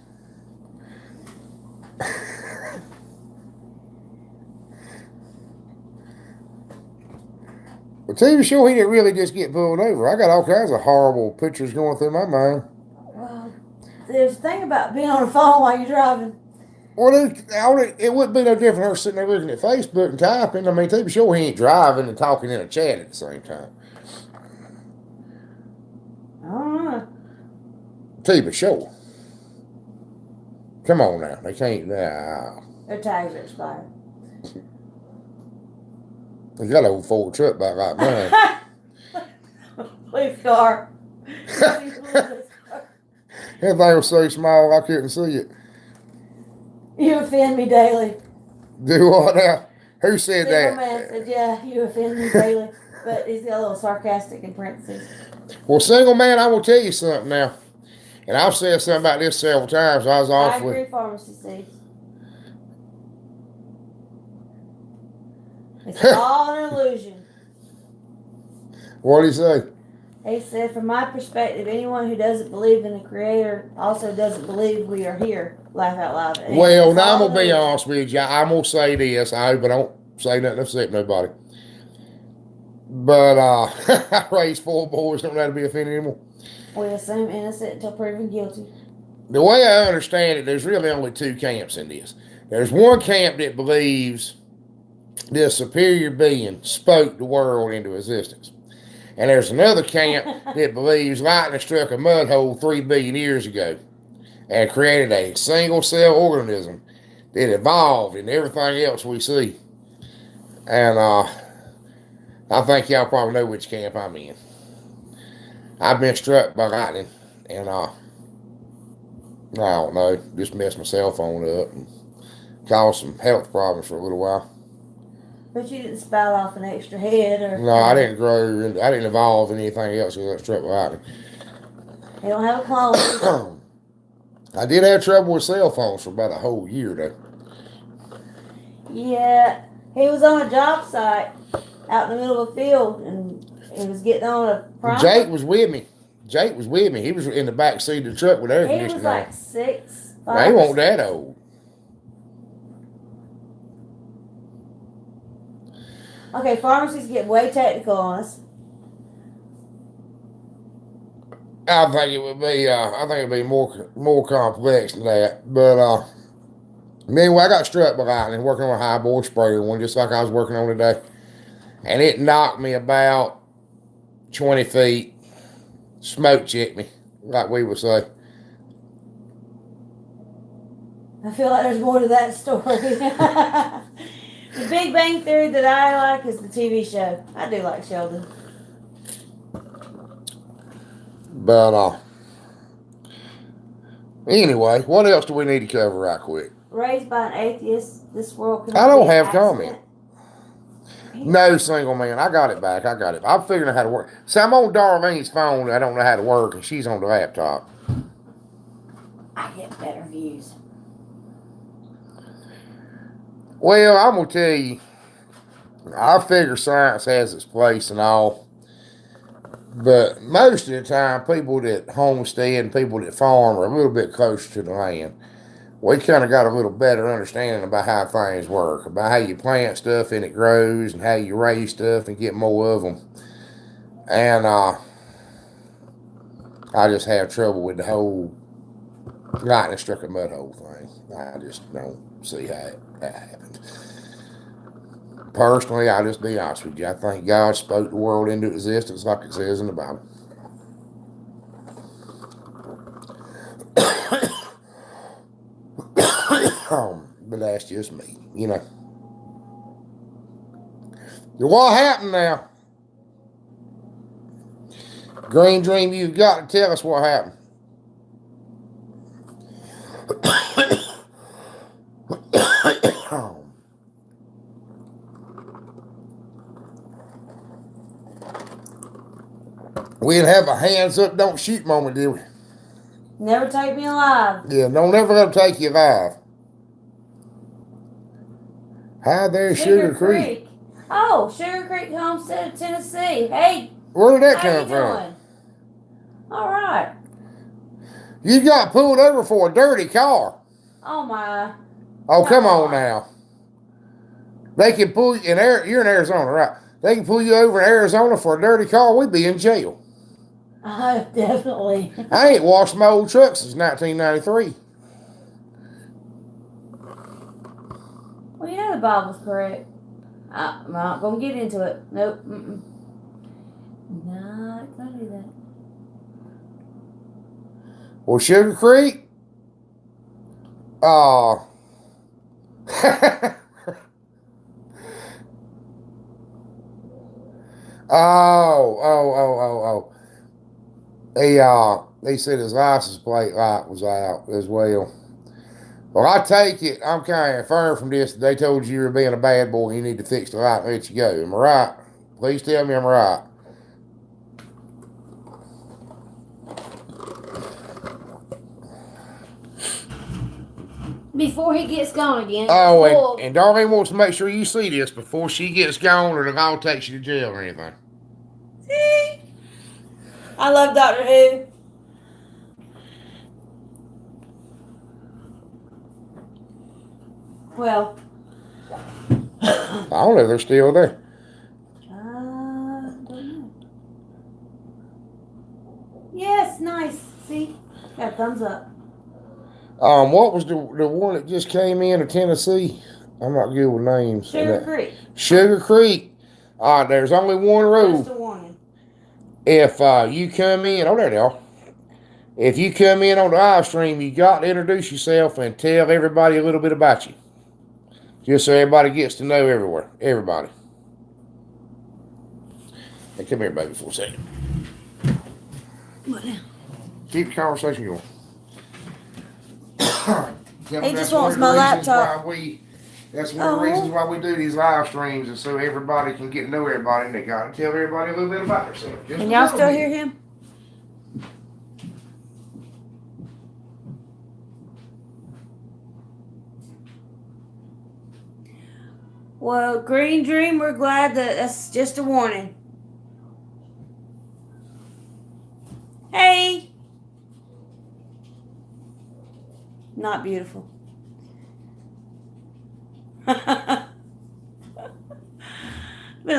[SPEAKER 1] But Tiba Shore, he didn't really just get pulled over. I got all kinds of horrible pictures going through my mind.
[SPEAKER 2] Well, there's a thing about being on the phone while you're driving.
[SPEAKER 1] Well, it wouldn't be no different her sitting there looking at Facebook and typing. I mean, Tiba Shore, he ain't driving and talking in a chat at the same time.
[SPEAKER 2] I don't know.
[SPEAKER 1] Tiba Shore. Come on now. They can't. Nah.
[SPEAKER 2] Their tags are expired.
[SPEAKER 1] They got an old Ford truck back like mine.
[SPEAKER 2] Police car.
[SPEAKER 1] Everything was so small I couldn't see it.
[SPEAKER 2] You offend me daily.
[SPEAKER 1] Do what now? Who said
[SPEAKER 2] Single
[SPEAKER 1] that?
[SPEAKER 2] man said, "Yeah, you offend me daily," but he's got a little sarcastic in parentheses.
[SPEAKER 1] Well, single man, I will tell you something now. And I've said something about this several times. I was
[SPEAKER 2] I
[SPEAKER 1] awfully.
[SPEAKER 2] agree, pharmacy seeds. It's all an illusion.
[SPEAKER 1] What did he say?
[SPEAKER 2] He said, from my perspective, anyone who doesn't believe in the Creator also doesn't believe we are here. Laugh out loud. And
[SPEAKER 1] Well,
[SPEAKER 2] it's
[SPEAKER 1] now I'm
[SPEAKER 2] all
[SPEAKER 1] going to be
[SPEAKER 2] illusion.
[SPEAKER 1] honest with you. I'm going to say this. I hope I don't say nothing to upset nobody. But I raised 4 boys. Don't have to be offended anymore.
[SPEAKER 2] We assume innocent until proven guilty.
[SPEAKER 1] The way I understand it, there's really only 2 camps in this. There's one camp that believes this superior being spoke the world into existence. And there's another camp that believes lightning struck a mud hole 3 billion years ago and created a single cell organism that evolved into everything else we see. And I think y'all probably know which camp I'm in. I've been struck by lightning and I don't know, just messed my cell phone up and caused some health problems for a little while.
[SPEAKER 2] But you didn't spout off an extra head or...
[SPEAKER 1] No, I didn't grow. I didn't evolve in anything else because I got struck by lightning.
[SPEAKER 2] You don't have a clone.
[SPEAKER 1] I did have trouble with cell phones for about a whole year, though.
[SPEAKER 2] Yeah, he was on a job site out in the middle of a field and he was getting on a primer.
[SPEAKER 1] Jake was with me. He was in the back seat of the truck with air
[SPEAKER 2] He
[SPEAKER 1] conditioning
[SPEAKER 2] was like
[SPEAKER 1] on.
[SPEAKER 2] 6'5".
[SPEAKER 1] Now, he wasn't that old.
[SPEAKER 2] Okay, pharmacies get way technical on us.
[SPEAKER 1] I think it would be more complex than that. But anyway, I got struck by lightning working on a high boy sprayer one, just like I was working on today, and it knocked me about 20 feet, smoke checked me, like we would say.
[SPEAKER 2] I feel like there's more to that story. The Big Bang Theory that I like is the TV show. I do like Sheldon.
[SPEAKER 1] But anyway, what else do we need to cover right quick?
[SPEAKER 2] Raised by an atheist, this world can
[SPEAKER 1] I don't
[SPEAKER 2] be an
[SPEAKER 1] have
[SPEAKER 2] accident.
[SPEAKER 1] comment. No, single man. I got it back. I'm figuring out how to work. See, I'm on Darlene's phone. I don't know how to work, and she's on the laptop.
[SPEAKER 2] I get better views.
[SPEAKER 1] Well, I'm gonna tell you, I figure science has its place and all, but most of the time, people that homestead and people that farm are a little bit closer to the land. We kind of got a little better understanding about how things work, about how you plant stuff and it grows, and how you raise stuff and get more of them. And I just have trouble with the whole lightning struck a mud hole thing. I just don't see how that happened. Personally, I'll just be honest with you. I think God spoke the world into existence like it says in the Bible. But that's just me, you know. What happened now? Green Dream, you've got to tell us what happened. We didn't have a hands up, don't shoot moment, did we?
[SPEAKER 2] Never take me alive.
[SPEAKER 1] Yeah, don't ever let them take you alive. Hi there, Sugar Creek.
[SPEAKER 2] Oh, Sugar Creek Homestead, Tennessee. Hey,
[SPEAKER 1] where did that
[SPEAKER 2] how
[SPEAKER 1] come
[SPEAKER 2] you
[SPEAKER 1] from?
[SPEAKER 2] doing? All right.
[SPEAKER 1] You got pulled over for a dirty car.
[SPEAKER 2] Oh my.
[SPEAKER 1] Oh, come on now. They can pull you you're in Arizona, right? They can pull you over in Arizona for a dirty car. We'd be in jail.
[SPEAKER 2] Definitely.
[SPEAKER 1] I ain't washed my old truck since 1993.
[SPEAKER 2] Well, you know the Bible's correct. I'm not gonna get into it. Nope. Not gonna do that.
[SPEAKER 1] Well, Sugar Creek. Oh. Oh. They said his license plate light was out as well. Well, I take it, I'm kind of inferring from this that they told you were being a bad boy and you need to fix the light and let you go. Am I right? Please tell me I'm right.
[SPEAKER 2] Before he gets gone again.
[SPEAKER 1] Oh, and Darlene wants to make sure you see this before she gets gone or the law takes you to jail or anything.
[SPEAKER 2] See? I love Doctor Who. Well.
[SPEAKER 1] I don't know if they're still there.
[SPEAKER 2] Don't know. Yes, nice. See? Got a thumbs up.
[SPEAKER 1] What was the one that just came in to Tennessee? I'm not good with names.
[SPEAKER 2] Sugar Creek.
[SPEAKER 1] Sugar Creek. There's only one rule.
[SPEAKER 2] Just a warning.
[SPEAKER 1] If you come in, there they are. If you come in on the live stream, you got to introduce yourself and tell everybody a little bit about you. Just so everybody gets to know everybody. Hey, come here, baby, for a second.
[SPEAKER 2] What now?
[SPEAKER 1] Keep the conversation going.
[SPEAKER 2] He just wants my laptop.
[SPEAKER 1] That's one of the reasons why we do these live streams, is so everybody can get to know everybody, and they got to tell everybody a little bit about themselves.
[SPEAKER 2] Can y'all still hear him? Well, Green Dream, we're glad that's just a warning. Hey! Not beautiful. Been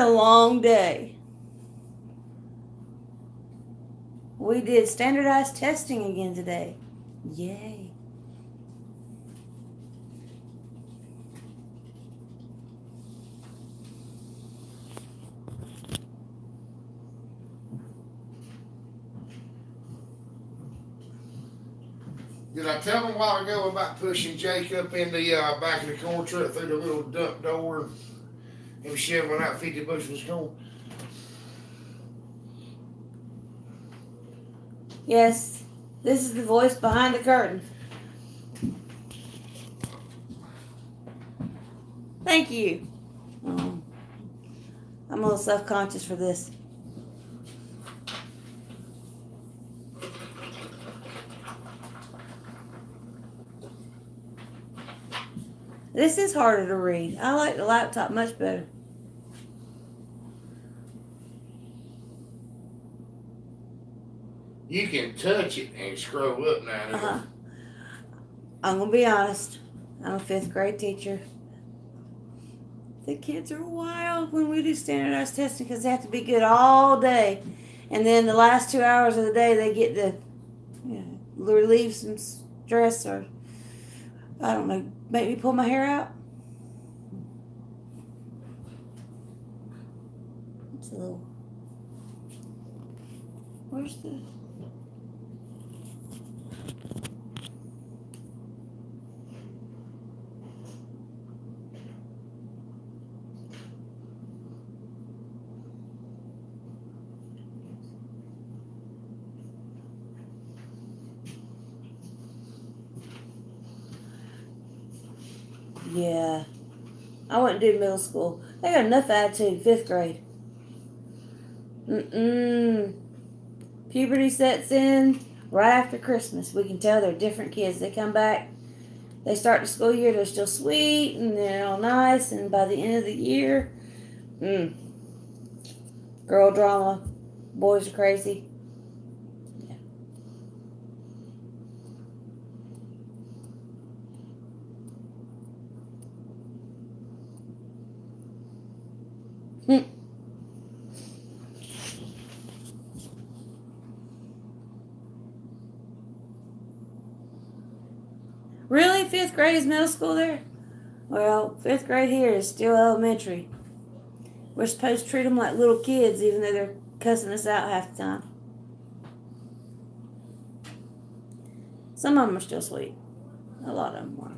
[SPEAKER 2] a long day. We did standardized testing again today. Yay.
[SPEAKER 1] Did I tell them a while ago about pushing Jake up in the back of the corn truck through the little dump door and shoveling out 50 bushels of corn?
[SPEAKER 2] Yes, this is the voice behind the curtain. Thank you. I'm a little self-conscious for this. This is harder to read. I like the laptop much better.
[SPEAKER 1] You can touch it and scroll up now.
[SPEAKER 2] Uh-huh. I'm going to be honest. I'm a 5th grade teacher. The kids are wild when we do standardized testing because they have to be good all day. And then the last 2 hours of the day, they get to relieve some stress or, I don't know, make me pull my hair out. It's a little. Where's the. Yeah. I went to do middle school. They got enough attitude, 5th grade. Puberty sets in right after Christmas. We can tell they're different kids. They come back, they start the school year, they're still sweet and they're all nice, and by the end of the year, girl drama, boys are crazy. Really? 5th grade is middle school there? Well, 5th grade here is still elementary. We're supposed to treat them like little kids, even though they're cussing us out half the time. Some of them are still sweet. A lot of them are.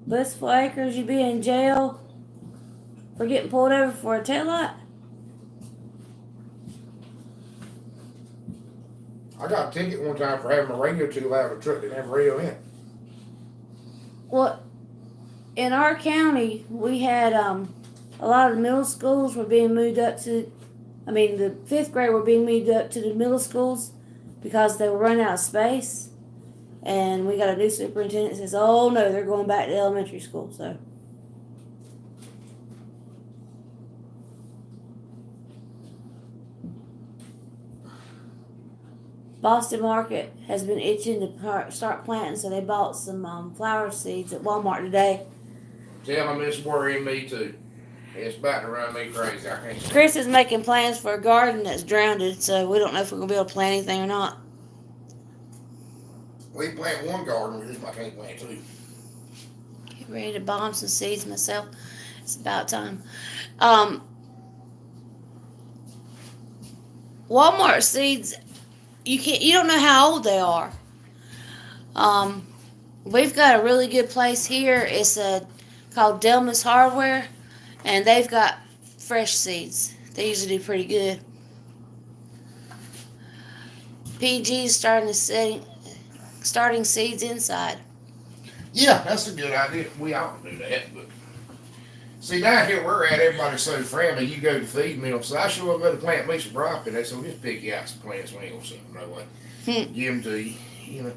[SPEAKER 2] Blissful Acres, you be in jail for getting pulled over for a taillight?
[SPEAKER 1] I got a ticket one time for having a radio too loud in a truck that didn't have a radio in.
[SPEAKER 2] Well, in our county, we had a lot of the middle schools were being moved up to, the 5th grade were being moved up to the middle schools because they were running out of space. And we got a new superintendent that says, oh no, they're going back to elementary school. So Boston Market has been itching to start planting, so they bought some flower seeds at Walmart today.
[SPEAKER 1] Tell them it's worrying me too. It's about to run me crazy. I can't.
[SPEAKER 2] Chris is making plans for a garden that's drowned, so we don't know if we're going to be able to plant anything or not.
[SPEAKER 1] We plant one garden, we just can't plant two.
[SPEAKER 2] Get ready to bomb some seeds myself. It's about time. Walmart seeds, you don't know how old they are. We've got a really good place here. It's called Delmas Hardware, and they've got fresh seeds. They usually do pretty good. PG is starting seeds inside.
[SPEAKER 1] Yeah, that's a good idea. We ought to do that, but see, down here where we're at, everybody's so friendly. You go to feed mill, so I sure go to plant me some broccoli. They say, just pick you out some plants. We ain't gonna send them no way. Give them to you, you know.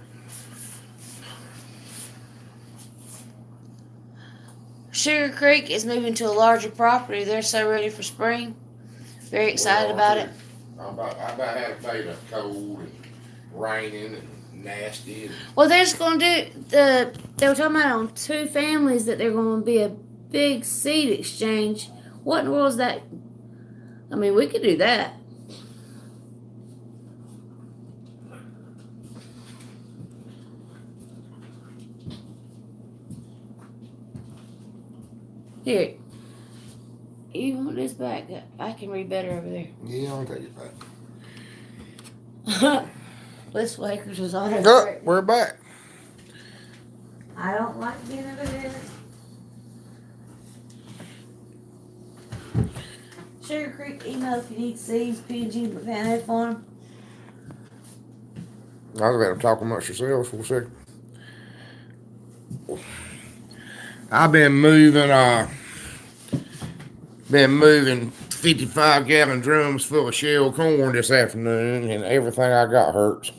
[SPEAKER 2] Sugar Creek is moving to a larger property. They're so ready for spring. Very excited about it.
[SPEAKER 1] I about had to pay the cold and raining and nasty. And
[SPEAKER 2] well, they're just going to do they were talking about on 2 families that they're going to be a big seed exchange. What in the world is that? We could do that. Here. You want this back? I can read better over there.
[SPEAKER 1] Yeah, I'll take it back.
[SPEAKER 2] Blissful Acres was on it.
[SPEAKER 1] Oh, we're back.
[SPEAKER 2] I don't like being over there. Sugar Creek email if you need seeds, PG Van Farm.
[SPEAKER 1] I was let them talk amongst yourselves for a second. I've been moving 55-gallon drums full of shell corn this afternoon, and everything I got hurts.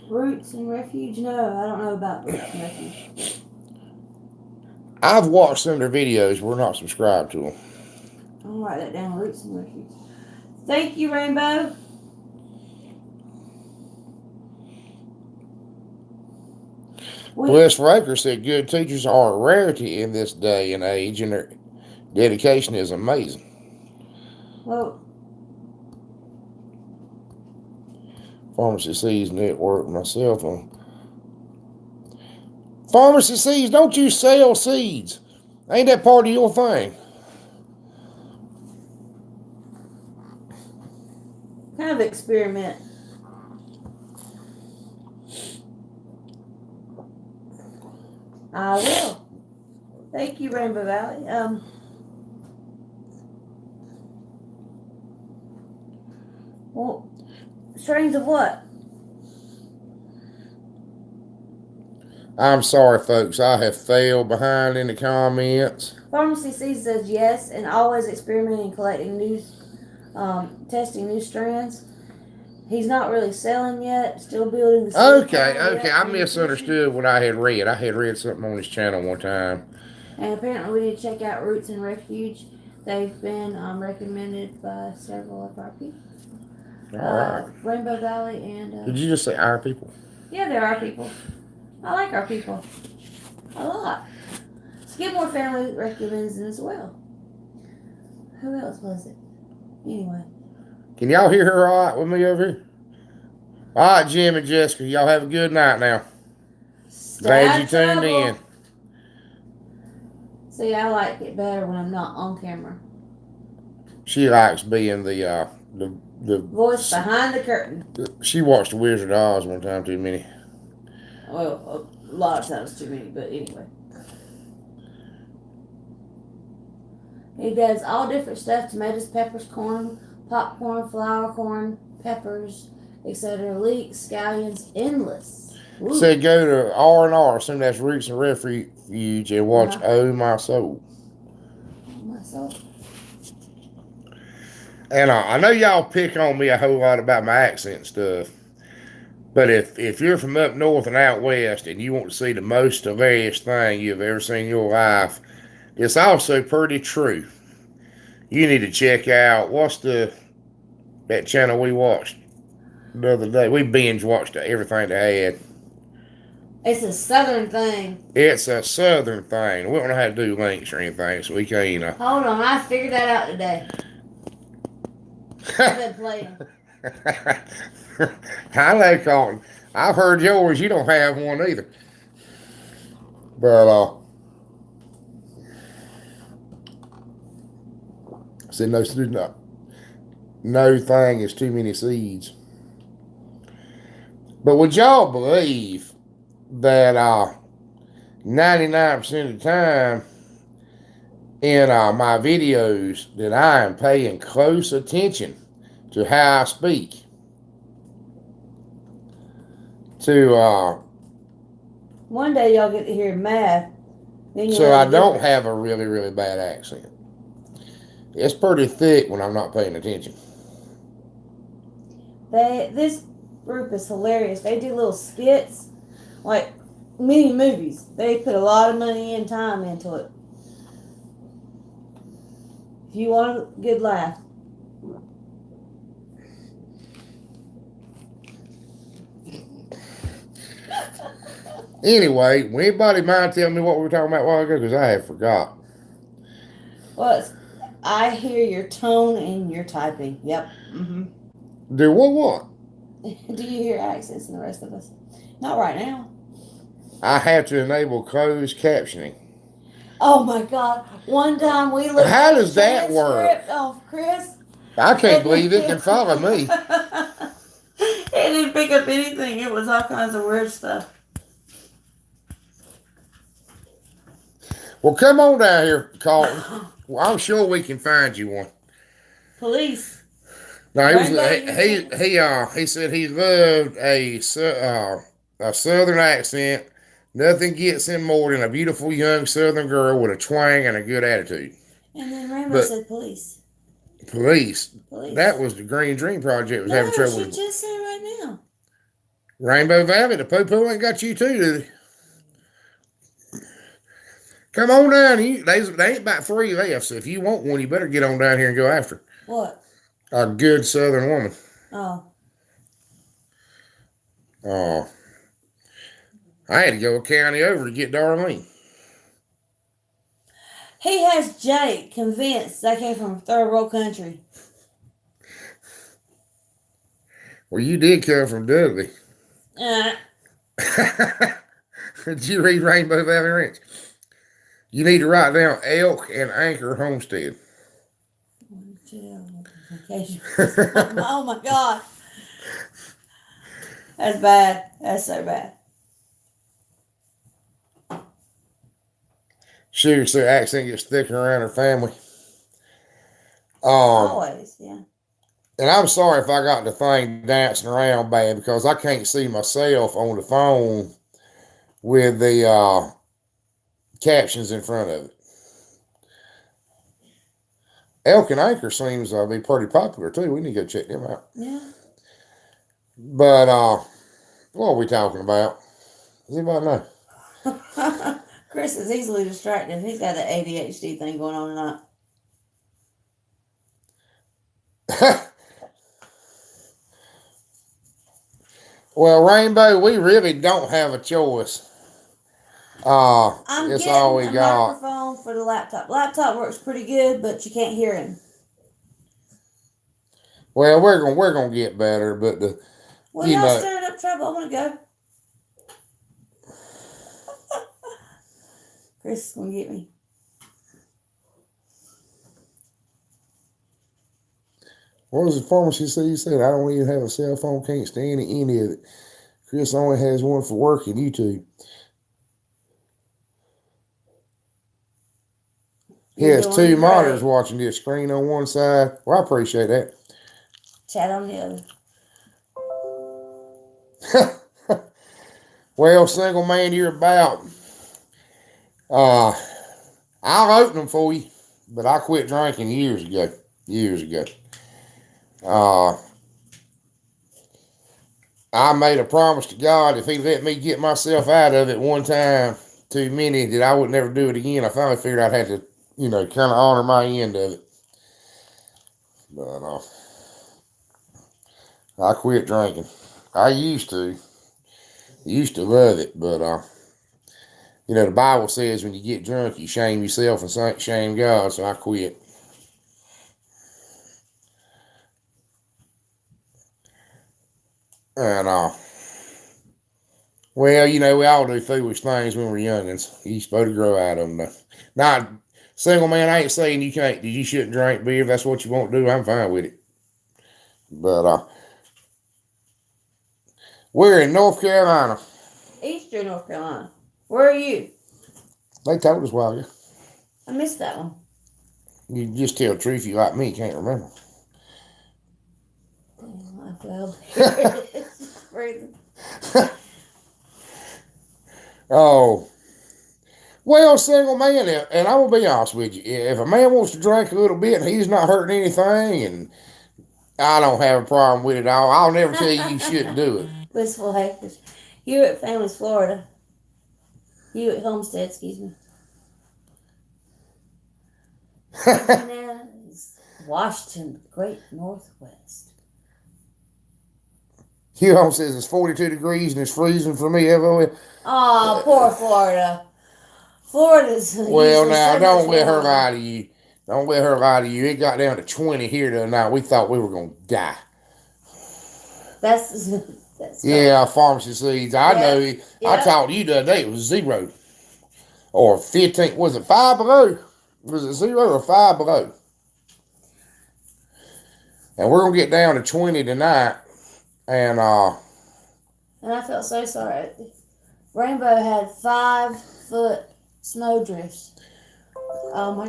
[SPEAKER 2] Roots and Refuge? No, I don't know about Roots and Refuge.
[SPEAKER 1] I've watched some of their videos. We're not subscribed to them.
[SPEAKER 2] I'll write that down. Roots and Refuge. Thank you, Rainbow.
[SPEAKER 1] Bliss Raker said good teachers are a rarity in this day and age, and their dedication is amazing.
[SPEAKER 2] Well,
[SPEAKER 1] Pharmacy Seeds Network, myself on. Pharmacy Seeds, don't you sell seeds? Ain't that part of your thing?
[SPEAKER 2] kind of experiment. I will. Thank you, Rainbow Valley. Well, strains of what?
[SPEAKER 1] I'm sorry, folks. I have failed behind in the comments.
[SPEAKER 2] Pharmacy C says yes, and always experimenting, collecting new, testing new strands. He's not really selling yet. Still building the.
[SPEAKER 1] Okay. I misunderstood what I had read. I had read something on his channel one time.
[SPEAKER 2] And apparently, we need to check out Roots and Refuge. They've been recommended by several of our people.
[SPEAKER 1] All right.
[SPEAKER 2] Rainbow Valley and.
[SPEAKER 1] Did you just say our people?
[SPEAKER 2] Yeah, they're our people. I like our people a lot. Skidmore family recommends it as well. Who else was it? Anyway.
[SPEAKER 1] Can y'all hear her all right with me over here? All right, Jim and Jessica, y'all have a good night now. Glad you tuned in.
[SPEAKER 2] See, I like it better when I'm not on camera.
[SPEAKER 1] She likes being the
[SPEAKER 2] voice behind the curtain.
[SPEAKER 1] She watched The Wizard of Oz one time too many.
[SPEAKER 2] Well, a lot of times too many, but anyway. He does all different stuff: tomatoes, peppers, corn, popcorn, flour, corn, peppers, etc. Leeks, scallions, endless. Ooh.
[SPEAKER 1] Said go to R&R, assume that's Roots and Refuge, and watch Oh My Soul.
[SPEAKER 2] Oh My Soul.
[SPEAKER 1] And I know y'all pick on me a whole lot about my accent stuff. But if you're from up north and out west and you want to see the most hilarious thing you've ever seen in your life, it's also pretty true. You need to check out, that channel we watched the other day. We binge watched everything they had.
[SPEAKER 2] It's a southern thing.
[SPEAKER 1] It's a southern thing. We don't know how to do links or anything, so we can't.
[SPEAKER 2] Hold on, I figured that out today. I've been playing.
[SPEAKER 1] I like calling. I've heard yours. You don't have one either. But said no thing is too many seeds. But would y'all believe that 99% of the time in my videos that I am paying close attention to how I speak?
[SPEAKER 2] One day y'all get to hear math.
[SPEAKER 1] So I don't have a really, really bad accent. It's pretty thick when I'm not paying attention.
[SPEAKER 2] This group is hilarious. They do little skits, like mini movies. They put a lot of money and time into it. If you want a good laugh.
[SPEAKER 1] Anyway, will anybody mind telling me what we were talking about a while ago? Because I have forgot.
[SPEAKER 2] Well, I hear your tone and your typing. Yep. Mm-hmm.
[SPEAKER 1] Do what?
[SPEAKER 2] Do you hear accents in the rest of us? Not right now.
[SPEAKER 1] I have to enable closed captioning.
[SPEAKER 2] Oh my God! One time we looked.
[SPEAKER 1] How does that work?
[SPEAKER 2] Oh, Chris.
[SPEAKER 1] I can't believe it can follow me.
[SPEAKER 2] It didn't pick up anything. It was all kinds of weird stuff.
[SPEAKER 1] Well, come on down here, Carlton. Well, I'm sure we can find you one.
[SPEAKER 2] Police.
[SPEAKER 1] No, he was
[SPEAKER 2] Rainbow, you said?
[SPEAKER 1] he said he loved a southern accent. Nothing gets him more than a beautiful young southern girl with a twang and a good attitude.
[SPEAKER 2] And then Rainbow
[SPEAKER 1] But
[SPEAKER 2] said police.
[SPEAKER 1] police, that
[SPEAKER 2] Police.
[SPEAKER 1] was the Green Dream Project was having
[SPEAKER 2] No,
[SPEAKER 1] trouble
[SPEAKER 2] she
[SPEAKER 1] with
[SPEAKER 2] just said right now.
[SPEAKER 1] Rainbow Valley. The poo ain't got you too, do they? Come on down. They ain't about three left, so if you want one, you better get on down here and go after
[SPEAKER 2] What?
[SPEAKER 1] a good southern woman.
[SPEAKER 2] Oh.
[SPEAKER 1] Oh, I had to go a county over to get Darlene.
[SPEAKER 2] He has Jake convinced they came from third world country.
[SPEAKER 1] Well, you did come from Dudley.
[SPEAKER 2] Uh,
[SPEAKER 1] Did you read Rainbow Valley Ranch? You need to write down Elk and Anchor Homestead.
[SPEAKER 2] oh my God. That's bad. That's so bad.
[SPEAKER 1] Sugar so accent gets thicker around her family.
[SPEAKER 2] Always, yeah.
[SPEAKER 1] And I'm sorry if I got the thing dancing around bad because I can't see myself on the phone with the captions in front of it. Elk and Anchor seems to be pretty popular too. We need to go check them out.
[SPEAKER 2] Yeah.
[SPEAKER 1] But what are we talking about? Does anybody know?
[SPEAKER 2] Chris is easily distracted. He's got the ADHD thing going on tonight.
[SPEAKER 1] Well, Rainbow, we really don't have a choice.
[SPEAKER 2] I'm
[SPEAKER 1] It's
[SPEAKER 2] getting
[SPEAKER 1] all we
[SPEAKER 2] a
[SPEAKER 1] got.
[SPEAKER 2] microphone for the laptop. Laptop works pretty good, but you can't hear him.
[SPEAKER 1] Well, we're gonna get better, but
[SPEAKER 2] Well, y'all stirring up trouble. I want to go. Chris is gonna get me.
[SPEAKER 1] What was the pharmacy say? You said I don't even have a cell phone, can't stand any of it. Chris only has one for work and YouTube. He has two monitors watching this, screen on one side. Well, I appreciate that.
[SPEAKER 2] Chat on the
[SPEAKER 1] other. Well, single man, you're about. I'll open them for you, but I quit drinking years ago. I made a promise to God if He let me get myself out of it one time too many that I would never do it again. I finally figured I'd have to, kind of honor my end of it. But I quit drinking. I used to love it, but the Bible says when you get drunk, you shame yourself and shame God. So I quit. And well, we all do foolish things when we're youngins. You're supposed to grow out of them. Now, single man, I ain't saying you shouldn't drink beer. If that's what you want to do, I'm fine with it. But we're in North Carolina.
[SPEAKER 2] Eastern North Carolina. Where are you?
[SPEAKER 1] They told us a while ago.
[SPEAKER 2] I missed that one.
[SPEAKER 1] You just tell the truth. You like me, you can't remember.
[SPEAKER 2] Well,
[SPEAKER 1] oh, well, single man, and I'm gonna be honest with you. If a man wants to drink a little bit and he's not hurting anything, and I don't have a problem with it all, I'll never tell you shouldn't do it.
[SPEAKER 2] Wistful Acres. Hewitt Families, Florida. Hewitt Homestead, excuse me. Washington, Great Northwest.
[SPEAKER 1] Hewitt says it's 42 degrees and it's freezing for me.
[SPEAKER 2] Oh, poor Florida. Florida's.
[SPEAKER 1] Well, now, don't let her lie to you. Don't let her lie to you. It got down to 20 here the other night. We thought we were going to die.
[SPEAKER 2] That's
[SPEAKER 1] yeah, pharmacy seeds. I know. I talked to you the other day. It was 0 or 15. Was it 5 below? Was it 0 or 5 below? And we're going to get down to 20 tonight. And I
[SPEAKER 2] felt so sorry. Rainbow had 5-foot snow drifts. Oh my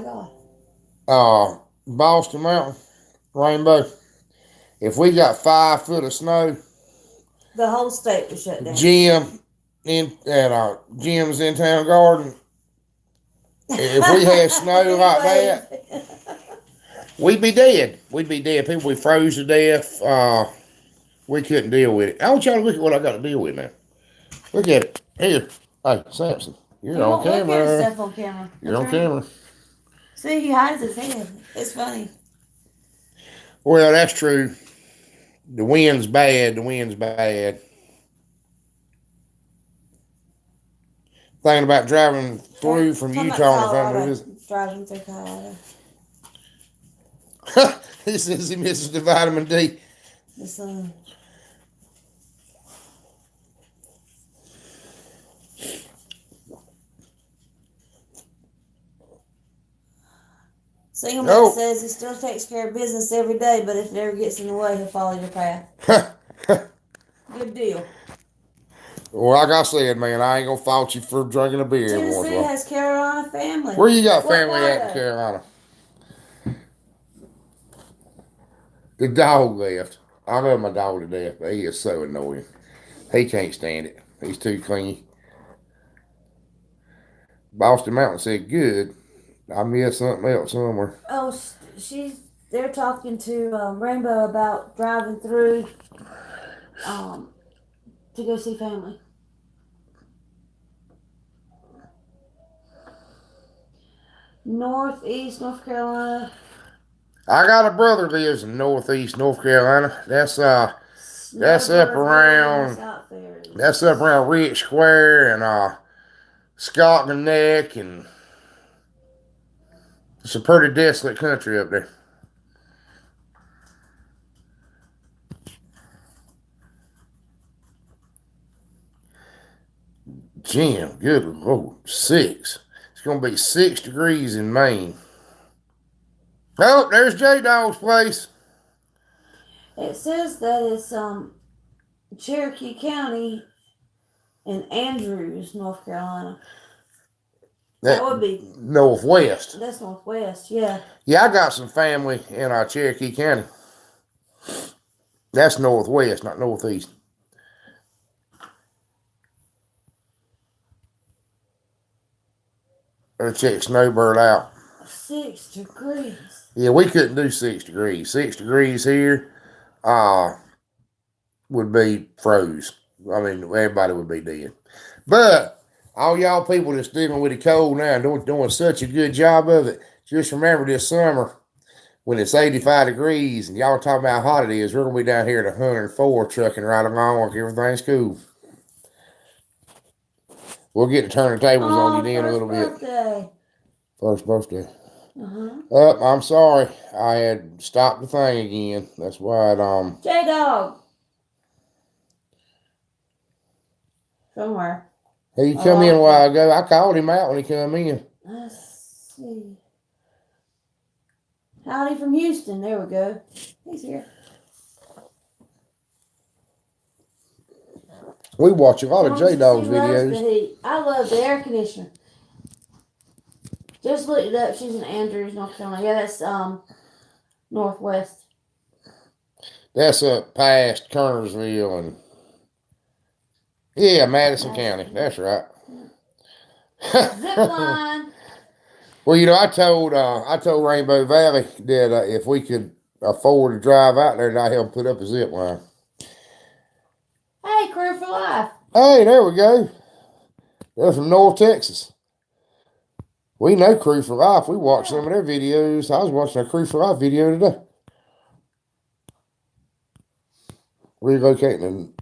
[SPEAKER 2] God.
[SPEAKER 1] Boston Mountain, Rainbow. if we got 5 foot of snow,
[SPEAKER 2] The whole state was shut down.
[SPEAKER 1] gym in at our gyms in town garden. If we had snow like that, we'd be dead. We'd be dead. People would be froze to death. We couldn't deal with it. I want y'all to look at what I got to deal with now. Look at it. Here. Hey, Samson. You're on
[SPEAKER 2] Look at
[SPEAKER 1] camera.
[SPEAKER 2] stuff on camera.
[SPEAKER 1] You're on camera.
[SPEAKER 2] See, he hides his head. It's funny.
[SPEAKER 1] Well, that's true. The wind's bad. The wind's bad. Thinking about driving through from Utah on a family visit.
[SPEAKER 2] Driving through Colorado.
[SPEAKER 1] He says he misses the vitamin D.
[SPEAKER 2] The sun. Single man says he still takes care of business every day, but if it ever gets in the way, he'll follow your path. Good deal.
[SPEAKER 1] Well, like I said, man, I ain't gonna fault you for drinking a beer.
[SPEAKER 2] Tennessee has Carolina family.
[SPEAKER 1] Where you got family at in Carolina? The dog left. I love my dog to death, but he is so annoying. He can't stand it. He's too clingy. Boston Mountain said, good. I missed something else somewhere.
[SPEAKER 2] Oh, they're talking to Rainbow about driving through to go see family. Northeast North Carolina.
[SPEAKER 1] I got a brother lives in Northeast North Carolina. That's up around Rich Square and Scotland Neck, and it's a pretty desolate country up there. Jim, good Lord, 6. It's gonna be 6 degrees in Maine. Oh, there's J-Dog's place.
[SPEAKER 2] It says that it's Cherokee County in Andrews, North Carolina. That would be
[SPEAKER 1] northwest.
[SPEAKER 2] That's northwest, yeah.
[SPEAKER 1] Yeah, I got some family in Cherokee County. That's northwest, not northeast. Let's check Snowbird out.
[SPEAKER 2] 6 degrees.
[SPEAKER 1] Yeah, we couldn't do 6 degrees. 6 degrees here would be froze. I mean, everybody would be dead. But all y'all people that's dealing with the cold now and doing such a good job of it, just remember this summer when it's 85 degrees and y'all talking about how hot it is, we're going to be down here at 104 trucking right along like everything's cool. We'll get to turn the tables on you then a little bit. First birthday. I'm sorry. I had stopped the thing again. That's why
[SPEAKER 2] J-Dog. Somewhere.
[SPEAKER 1] He come in a while ago. I called him out when he come in.
[SPEAKER 2] Let's see. Howdy from Houston. There we go. He's here.
[SPEAKER 1] We watch a lot of J-Dog's videos.
[SPEAKER 2] I love the air conditioner. Just looked it up. She's in Andrews, North Carolina. Yeah, that's northwest.
[SPEAKER 1] That's up past Kernersville and Madison County. That's right.
[SPEAKER 2] Zip line.
[SPEAKER 1] Well, you know, I told Rainbow Valley that if we could afford to drive out there, I'd help put up a zip line.
[SPEAKER 2] Hey, Crew for Life.
[SPEAKER 1] Hey, there we go. They're from North Texas. We know Crew for Life. We watched some of their videos. I was watching a Crew for Life video today. Relocating in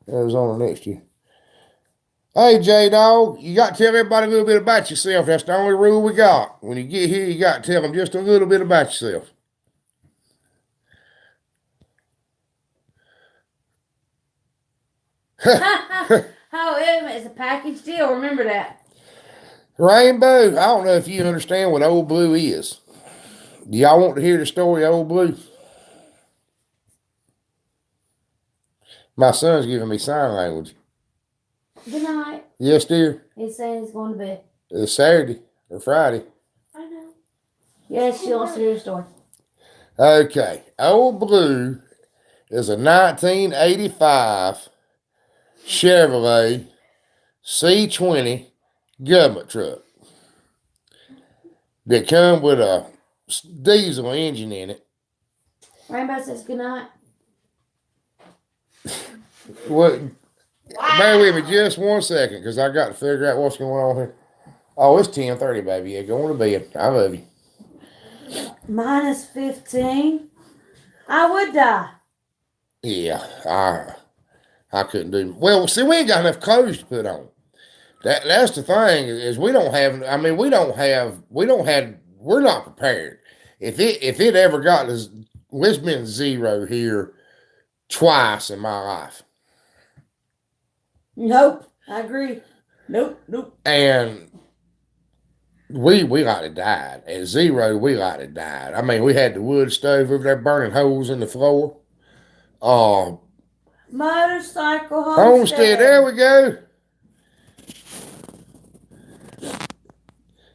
[SPEAKER 1] Arizona next year. Hey, J-Dog, you got to tell everybody a little bit about yourself. That's the only rule we got. When you get here, you got to tell them just a little bit about yourself.
[SPEAKER 2] Oh, it's a package deal. Remember that.
[SPEAKER 1] Rainbow, I don't know if you understand what Old Blue is. Do y'all want to hear the story of Old Blue? My son's giving me sign language.
[SPEAKER 2] Good night.
[SPEAKER 1] Yes, dear.
[SPEAKER 2] He's saying he's going to bed.
[SPEAKER 1] It's Saturday or Friday.
[SPEAKER 2] I know. Yes, she wants to hear the story.
[SPEAKER 1] Okay. Old Blue is a 1985 Chevrolet C20 government truck that come with a diesel engine in it.
[SPEAKER 2] Rainbow says goodnight.
[SPEAKER 1] What? Bear with me just 1 second, because I got to figure out what's going on here. Oh, it's 10:30, baby. Yeah, going to bed. I love you.
[SPEAKER 2] Minus 15. I would die.
[SPEAKER 1] Yeah, I couldn't do. Well, see, we ain't got enough clothes to put on. That's the thing is we don't have. I mean, we're not prepared. If it ever got to, it's been 0 here twice in my life.
[SPEAKER 2] Nope, I agree. Nope.
[SPEAKER 1] And we like to died. At 0, we like to died. I mean, we had the wood stove over there burning holes in the floor.
[SPEAKER 2] Motorcycle
[SPEAKER 1] Homestead, there we go.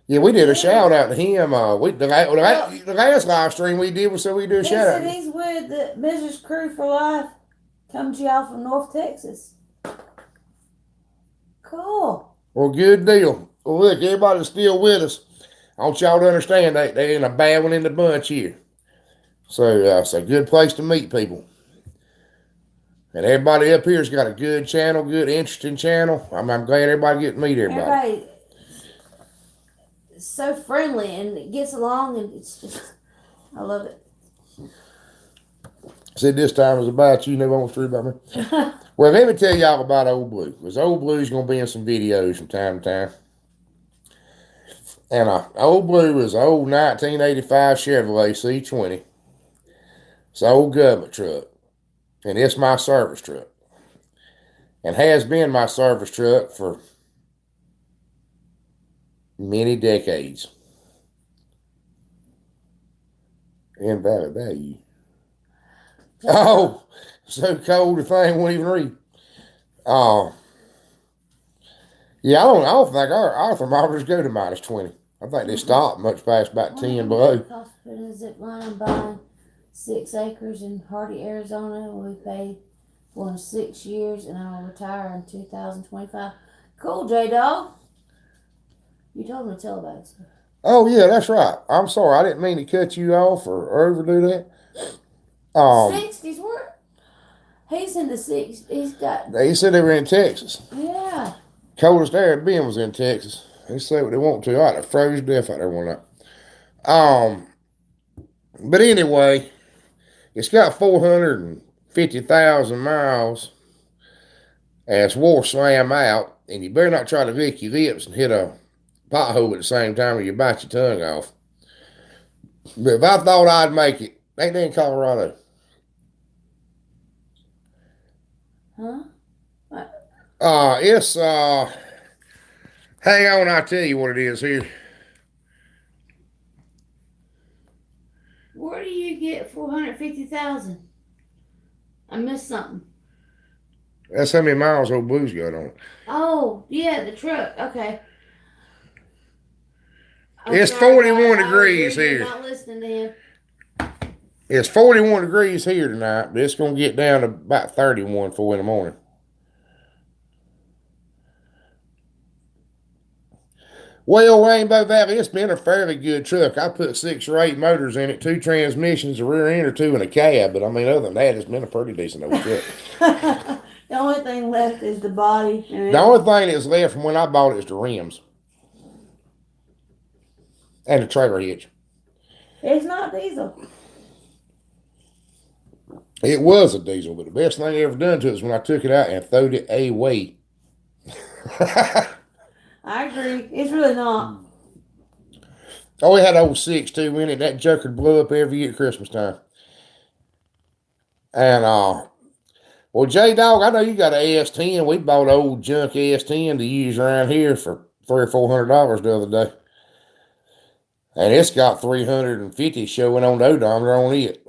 [SPEAKER 1] Yeah, we did a shout out to him. The last live stream we did was so we do a shout out.
[SPEAKER 2] He's with the Mrs. Crew for Life. Come to y'all from North Texas. Cool.
[SPEAKER 1] Well, good deal. Well, look, everybody's still with us. I want y'all to understand they ain't a bad one in the bunch here. So it's a good place to meet people. And everybody up here's got a good channel, good, interesting channel. I'm glad everybody get to meet everybody.
[SPEAKER 2] Everybody is so friendly and it gets along, and it's just, I love it.
[SPEAKER 1] Said this time was about you, never wants to about me. Well, let me tell y'all about Old Blue, because Old Blue's going to be in some videos from time to time. And Old Blue is an old 1985 Chevrolet C20. It's an old government truck. And it's my service truck. And has been my service truck for many decades. Invalid value. Oh, so cold the thing won't even read. Yeah, I don't think our thermometers go to minus 20. I think they stop much past about 10 below.
[SPEAKER 2] Cost of putting a zip line and buying 6 acres in Hardy, Arizona. We paid for 6 years, and I'll retire in 2025. Cool, J-Dog. You told me to tell about it.
[SPEAKER 1] Oh, yeah, that's right. I'm sorry. I didn't mean to cut you off or overdo that.
[SPEAKER 2] 60s, what? He's in the 60s. He's got...
[SPEAKER 1] They said they were in Texas.
[SPEAKER 2] Yeah.
[SPEAKER 1] Coldest air had been was in Texas. They say what they want to. I'd have froze to death out there one night. But anyway, it's got 450,000 miles. And it's wore slam out. And you better not try to lick your lips and hit a pothole at the same time or you bite your tongue off. But if I thought I'd make it, ain't they in Colorado?
[SPEAKER 2] Huh? What?
[SPEAKER 1] It's, hang on, I'll tell you what it is here.
[SPEAKER 2] Where do you get 450,000? I missed something.
[SPEAKER 1] That's how many miles Old Blue's got on it.
[SPEAKER 2] Oh, yeah, the truck. Okay.
[SPEAKER 1] It's 41 degrees here.
[SPEAKER 2] Not listening to him.
[SPEAKER 1] It's 41 degrees here tonight, but it's going to get down to about 31 for in the morning. Well, Rainbow Valley, it's been a fairly good truck. I put 6 or 8 motors in it, 2 transmissions, a rear end or 2, and a cab. But I mean, other than that, it's been a pretty decent old truck.
[SPEAKER 2] The only thing left is the body.
[SPEAKER 1] The only thing that's left from when I bought it is the rims. And the trailer hitch.
[SPEAKER 2] It's not diesel.
[SPEAKER 1] It was a diesel, but the best thing I ever done to it is when I took it out and throwed it away.
[SPEAKER 2] I agree. It's really not.
[SPEAKER 1] Oh, we had old 6.2 in it. That joker blew up every year at Christmas time. And, well, J-Dog, I know you got an AS10. We bought an old junk AS10 to use around here for $300 or $400 the other day. And it's got 350 showing on the odometer on it.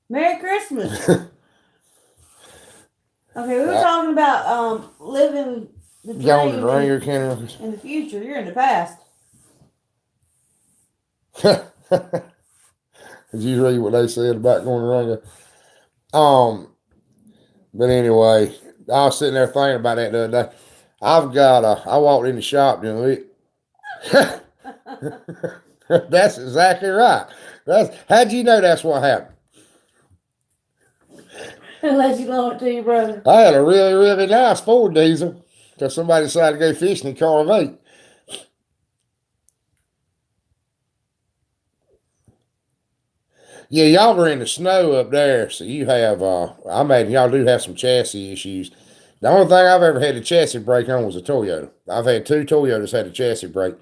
[SPEAKER 2] Merry Christmas. Okay, we were talking about living the dream
[SPEAKER 1] in
[SPEAKER 2] in the future. You're in the past.
[SPEAKER 1] Did you read what they said about going to Rango? But anyway, I was sitting there thinking about that the other day. I walked in the shop the other week. That's exactly right. How'd you know that's what happened?
[SPEAKER 2] Unless you loan it to your brother.
[SPEAKER 1] I had a really, really nice Ford diesel because somebody decided to go fishing in Carvate. Yeah, y'all are in the snow up there, so you have, I imagine y'all do have some chassis issues. The only thing I've ever had a chassis break on was a Toyota. I've had 2 Toyotas had a chassis break,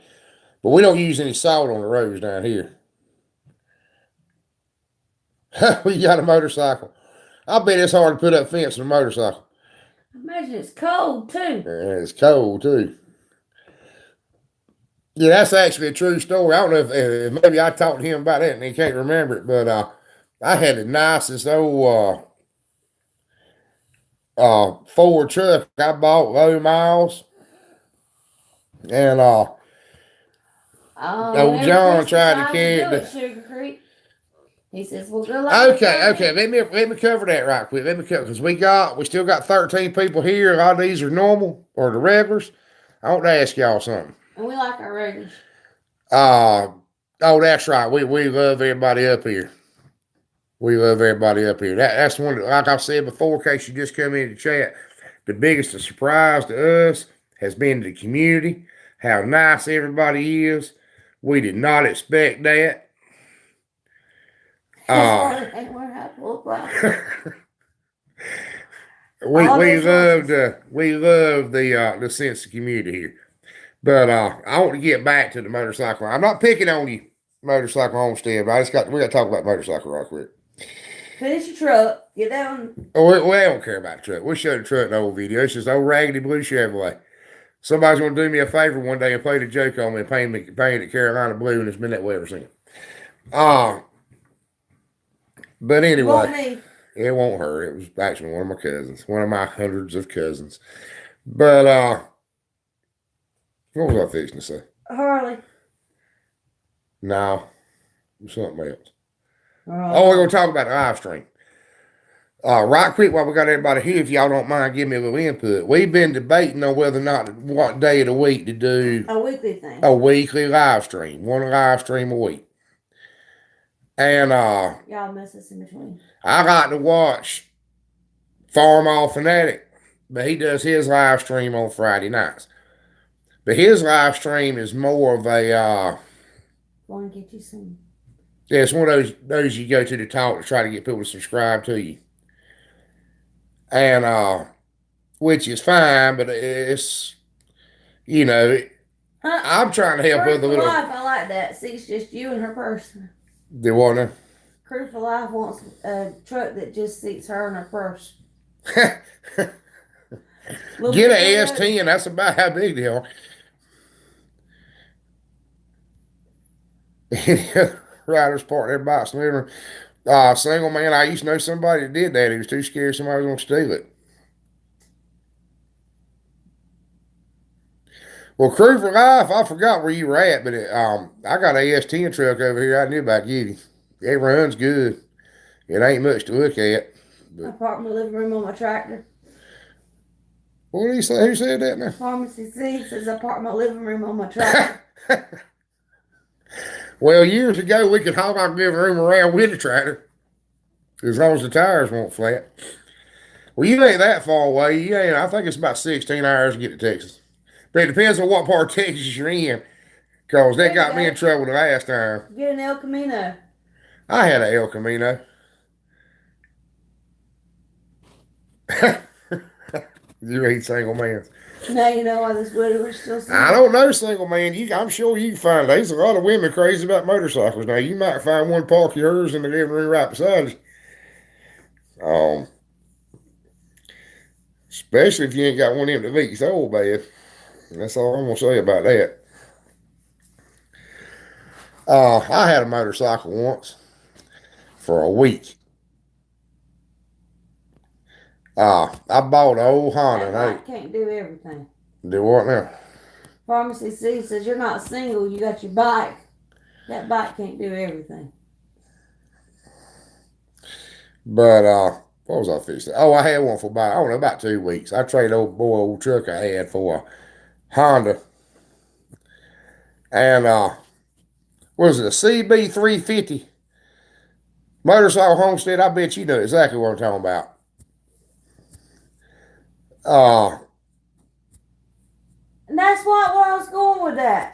[SPEAKER 1] but we don't use any salt on the roads down here. We got a motorcycle. I bet it's hard to put up fence on a motorcycle.
[SPEAKER 2] I imagine it's cold too.
[SPEAKER 1] And it's cold too. Yeah, that's actually a true story. I don't know if maybe I talked to him about that and he can't remember it, but I had the nicest old Ford truck I bought, low miles, and old John tried to carry it.
[SPEAKER 2] Sugar Creek. He says, "Well, good luck."
[SPEAKER 1] Okay. Let me cover that right quick. Let me cover because we still got 13 people here. A lot of these are normal or the regulars. I want to ask y'all something.
[SPEAKER 2] And we like our regulars.
[SPEAKER 1] Oh, that's right. We love everybody up here. We love everybody up here. That's one, like I said before, in case you just come in to chat, the biggest surprise to us has been the community, how nice everybody is. We did not expect that. We love the sense of community here. But I want to get back to the motorcycle. I'm not picking on you, motorcycle homestead, but we got to talk about motorcycle right quick.
[SPEAKER 2] Finish your truck. Get that one.
[SPEAKER 1] Oh, we don't care about the truck. We'll show the truck in the old video. It's just old raggedy blue Chevrolet. Somebody's going to do me a favor one day and play the joke on me and paint it Carolina blue, and it's been that way ever since. But anyway, it won't hurt. It was actually one of my cousins, one of my hundreds of cousins. But what was I fixing to say?
[SPEAKER 2] Harley.
[SPEAKER 1] No, something else. Oh, we're going to talk about the live stream. Right quick while we got everybody here, if y'all don't mind giving me a little input. We've been debating on whether or not what day of the week to do
[SPEAKER 2] a weekly thing.
[SPEAKER 1] A weekly live stream. One live stream a week. And
[SPEAKER 2] y'all miss us in between.
[SPEAKER 1] I like to watch Farmall Fanatic, but he does his live stream on Friday nights. But his live stream is more of a
[SPEAKER 2] want to get you some.
[SPEAKER 1] Yeah, it's one of those you go to the talk to try to get people to subscribe to you. And which is fine, but it's I'm trying to help other little
[SPEAKER 2] life. I like that. See, it's just you and her person.
[SPEAKER 1] The what now?
[SPEAKER 2] Crew for Life wants a truck that just seats her and her purse.
[SPEAKER 1] Get an S10. That's about how big they are. Riders park their bikes in the living room. Single man, I used to know somebody that did that. He was too scared somebody was going to steal it. Well, Crew for Life, I forgot where you were at, but I got an S10 truck over here I knew about getting. It runs good. It ain't much to look at.
[SPEAKER 2] I parked my living room on my tractor.
[SPEAKER 1] What did he say? Who said that now?
[SPEAKER 2] Pharmacy C says I parked my living room on my tractor.
[SPEAKER 1] Well, years ago, we could haul our living room around with a tractor, as long as the tires weren't flat. Well, you ain't that far away. I think it's about 16 hours to get to Texas. But it depends on what part of Texas you're in, because that got me in trouble the last time.
[SPEAKER 2] Get an El Camino.
[SPEAKER 1] I had an El Camino. You ain't single man.
[SPEAKER 2] Now you know why this widower's still single.
[SPEAKER 1] I don't know, single man. I'm sure you can find. There's a lot of women crazy about motorcycles. Now you might find one park yours in the living room right beside you. Especially if you ain't got one of them that leaks oil bad. That's all I'm gonna say about that. I had a motorcycle once for a week. I bought an old Honda.
[SPEAKER 2] I can't do everything.
[SPEAKER 1] Do what now?
[SPEAKER 2] Pharmacy C says you're not single. You got your bike. That bike can't do everything.
[SPEAKER 1] But what was I fixing? Oh, I had one for about, I don't know, about 2 weeks. I traded old truck I had for a Honda. And what is it, a CB 350 motorcycle homestead? I bet you know exactly what I'm talking about.
[SPEAKER 2] And that's where I was going with that.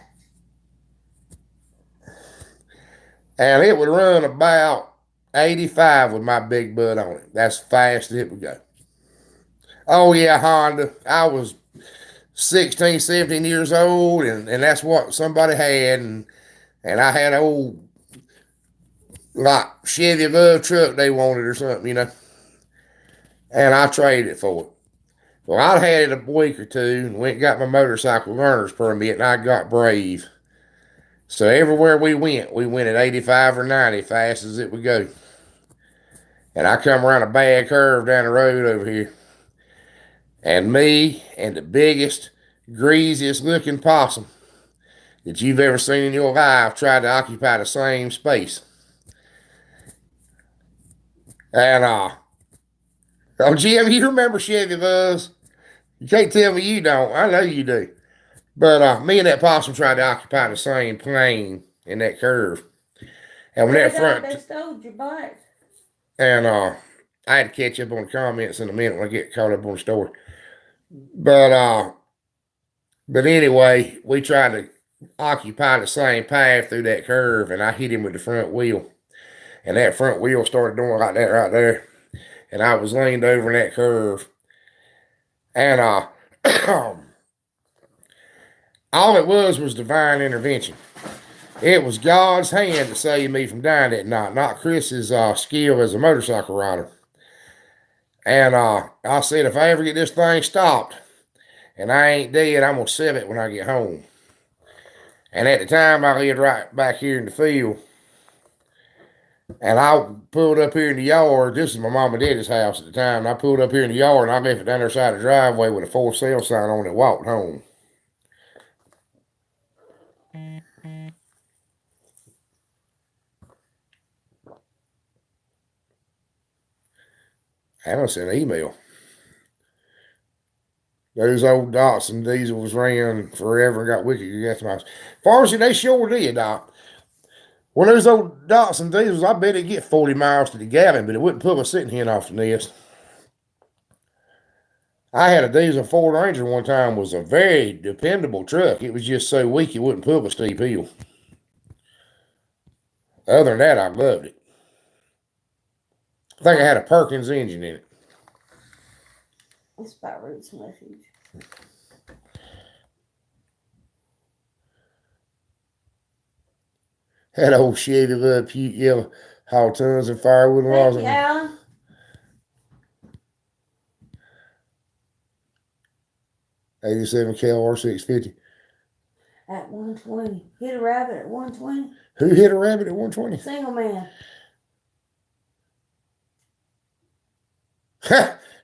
[SPEAKER 1] And it would run about 85 with my big butt on it. That's fast as it would go. Oh yeah, Honda. I was 16, 17 years old, and that's what somebody had, and I had an old like Chevy Love truck they wanted or something, and I traded it for it. Well, I had it a week or two and went and got my motorcycle learner's permit, and I got brave. So everywhere we went at 85 or 90 fast as it would go. And I come around a bad curve down the road over here. And me and the biggest, greasiest looking possum that you've ever seen in your life tried to occupy the same space. And oh Jim, you remember Chevy Buzz? You can't tell me you don't. I know you do. But me and that possum tried to occupy the same plane in that curve. And when that front
[SPEAKER 2] They stole your bike.
[SPEAKER 1] And I had to catch up on the comments in a minute when I get caught up on the story. But anyway, we tried to occupy the same path through that curve, and I hit him with the front wheel. And that front wheel started doing like that right there. And I was leaned over in that curve. And all it was divine intervention. It was God's hand to save me from dying that night, not Chris's skill as a motorcycle rider. And I said, if I ever get this thing stopped and I ain't dead, I'm going to sell it when I get home. And at the time, I lived right back here in the field. And I pulled up here in the yard. This is my mom and daddy's house at the time. And I pulled up here in the yard and I left it down their side of the driveway with a for sale sign on it and walked home. I don't send an email. Those old Datsun diesels ran forever and got wicked gas miles. Pharmacy, they sure did, Doc. Well, those old Datsun diesels, I bet it get 40 miles to the gallon, but it wouldn't pull a sitting hen off the nest. I had a diesel Ford Ranger one time, was a very dependable truck. It was just so weak it wouldn't pull a steep hill. Other than that, I loved it. I think I had a Perkins engine in it.
[SPEAKER 2] It's about Roots and Refuge.
[SPEAKER 1] Had old Chevy Love Puke yellow, haul tons of firewood and logs.
[SPEAKER 2] Thank you, Alan.
[SPEAKER 1] '87 Cal R650.
[SPEAKER 2] At 120. Hit a rabbit at 120.
[SPEAKER 1] Who hit a rabbit at 120?
[SPEAKER 2] Single man.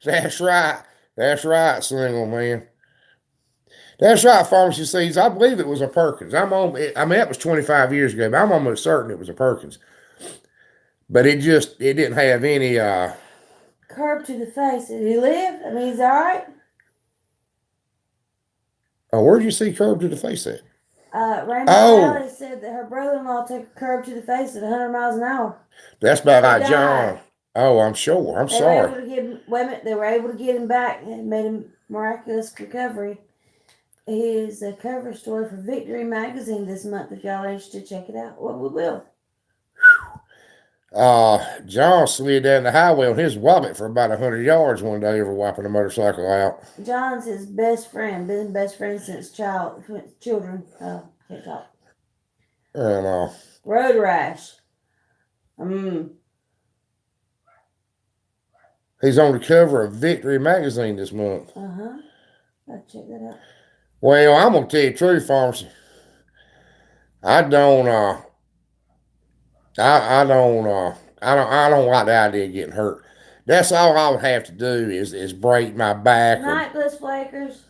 [SPEAKER 1] That's right. That's right, single man. That's right, Pharmacy Seeds. I believe it was a Perkins. I mean, that was 25 years ago, but I'm almost certain it was a Perkins. But it didn't have any
[SPEAKER 2] curb to the face. Did he live? I mean, he's all right.
[SPEAKER 1] Oh, where'd you see curb to the face at?
[SPEAKER 2] Rainbow Valley said that her brother-in-law took a curb to the face at 100 miles an hour.
[SPEAKER 1] That's about like John. Oh, I'm sure. I'm sorry.
[SPEAKER 2] They were able to get him back and made a miraculous recovery. He is a cover story for Victory Magazine this month. If y'all are interested, check it out. Well, we will.
[SPEAKER 1] John slid down the highway on his wallet for about 100 yards one day over wiping a motorcycle out.
[SPEAKER 2] John's his best friend. Been best friend since children. Can't talk.
[SPEAKER 1] And
[SPEAKER 2] road rash.
[SPEAKER 1] He's on the cover of Victory Magazine this month.
[SPEAKER 2] I'll check that out.
[SPEAKER 1] Well, I'm gonna tell you the truth, Pharmacy. I don't like the idea of getting hurt. That's all I would have to do is break my back.
[SPEAKER 2] Night, Bliss Flakers.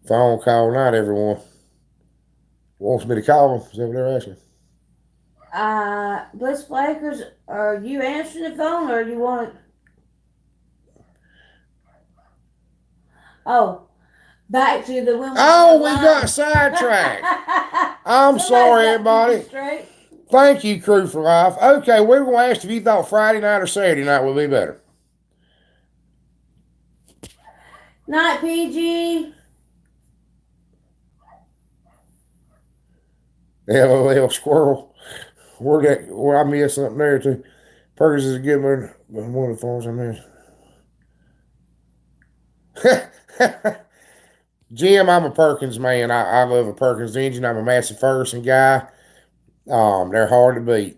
[SPEAKER 1] Phone call night, everyone. Wants me to call them. Is that what they're asking?
[SPEAKER 2] Bliss Flakers, are you answering the phone or you want to? Oh, back to the women.
[SPEAKER 1] Oh, we got sidetracked. I'm sorry, everybody. Thank you, Crew for Life. Okay, we were going to ask if you thought Friday night or Saturday night would be better.
[SPEAKER 2] Night, PG.
[SPEAKER 1] LOL Squirrel. Where I missed something there too. Perkins is a good one of the thorns I missed. Jim, I'm a Perkins man. I love a Perkins engine. I'm a Massey Ferguson guy. They're hard to beat.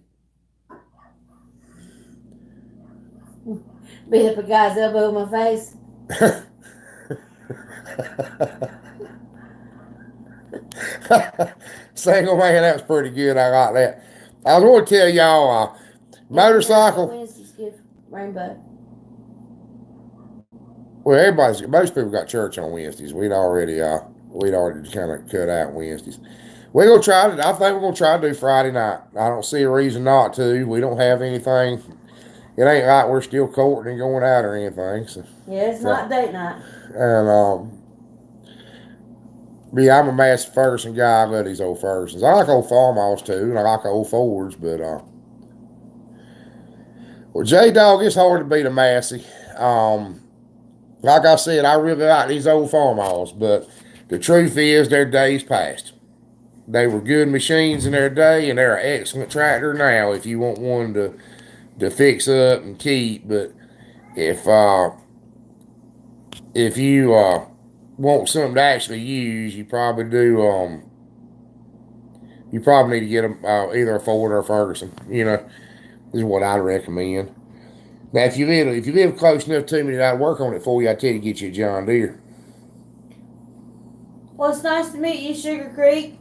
[SPEAKER 2] Beat up a guy's elbow in my face.
[SPEAKER 1] Single man, that was pretty good. I like that. I was going to tell y'all, motorcycle.
[SPEAKER 2] Wednesday's gift, Rainbow.
[SPEAKER 1] Well, most people got church on Wednesdays. We'd already kind of cut out Wednesdays. We're gonna try to. I think we're gonna try to do Friday night. I don't see a reason not to. We don't have anything. It ain't like we're still courting and going out or anything. So
[SPEAKER 2] yeah, it's not date night.
[SPEAKER 1] And yeah, I'm a Massey Ferguson guy. I love these old Fergusons. I like old farmhouse too, and I like old Fords. But well, J Dog, it's hard to beat a Massey. Like I said, I really like these old farmhouses, but the truth is, their days passed. They were good machines in their day, and they're an excellent tractor now if you want one to fix up and keep. But if you want something to actually use, you probably do. You probably need to get either a Ford or a Ferguson. You know, this is what I'd recommend. Now, if you live close enough to me that I'd work on it for you, I'd tell you to get you a John Deere.
[SPEAKER 2] Well, it's nice to meet you, Sugar Creek.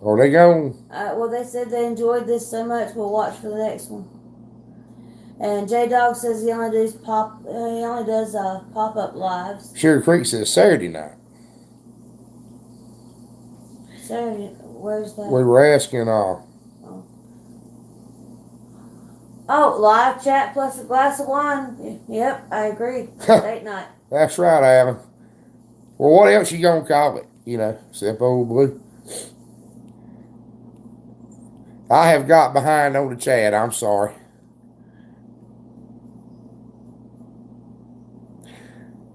[SPEAKER 1] Are they gone?
[SPEAKER 2] Well, they said they enjoyed this so much. We'll watch for the next one. And J Dog says he only does pop up lives.
[SPEAKER 1] Sugar Creek says Saturday night.
[SPEAKER 2] Saturday, where's that?
[SPEAKER 1] We were asking.
[SPEAKER 2] Oh, live chat plus a glass of wine. Yep, I agree. Date night.
[SPEAKER 1] That's right, Alan. Well, what else you gonna call it? You know, except old blue. I have got behind on the chat. I'm sorry.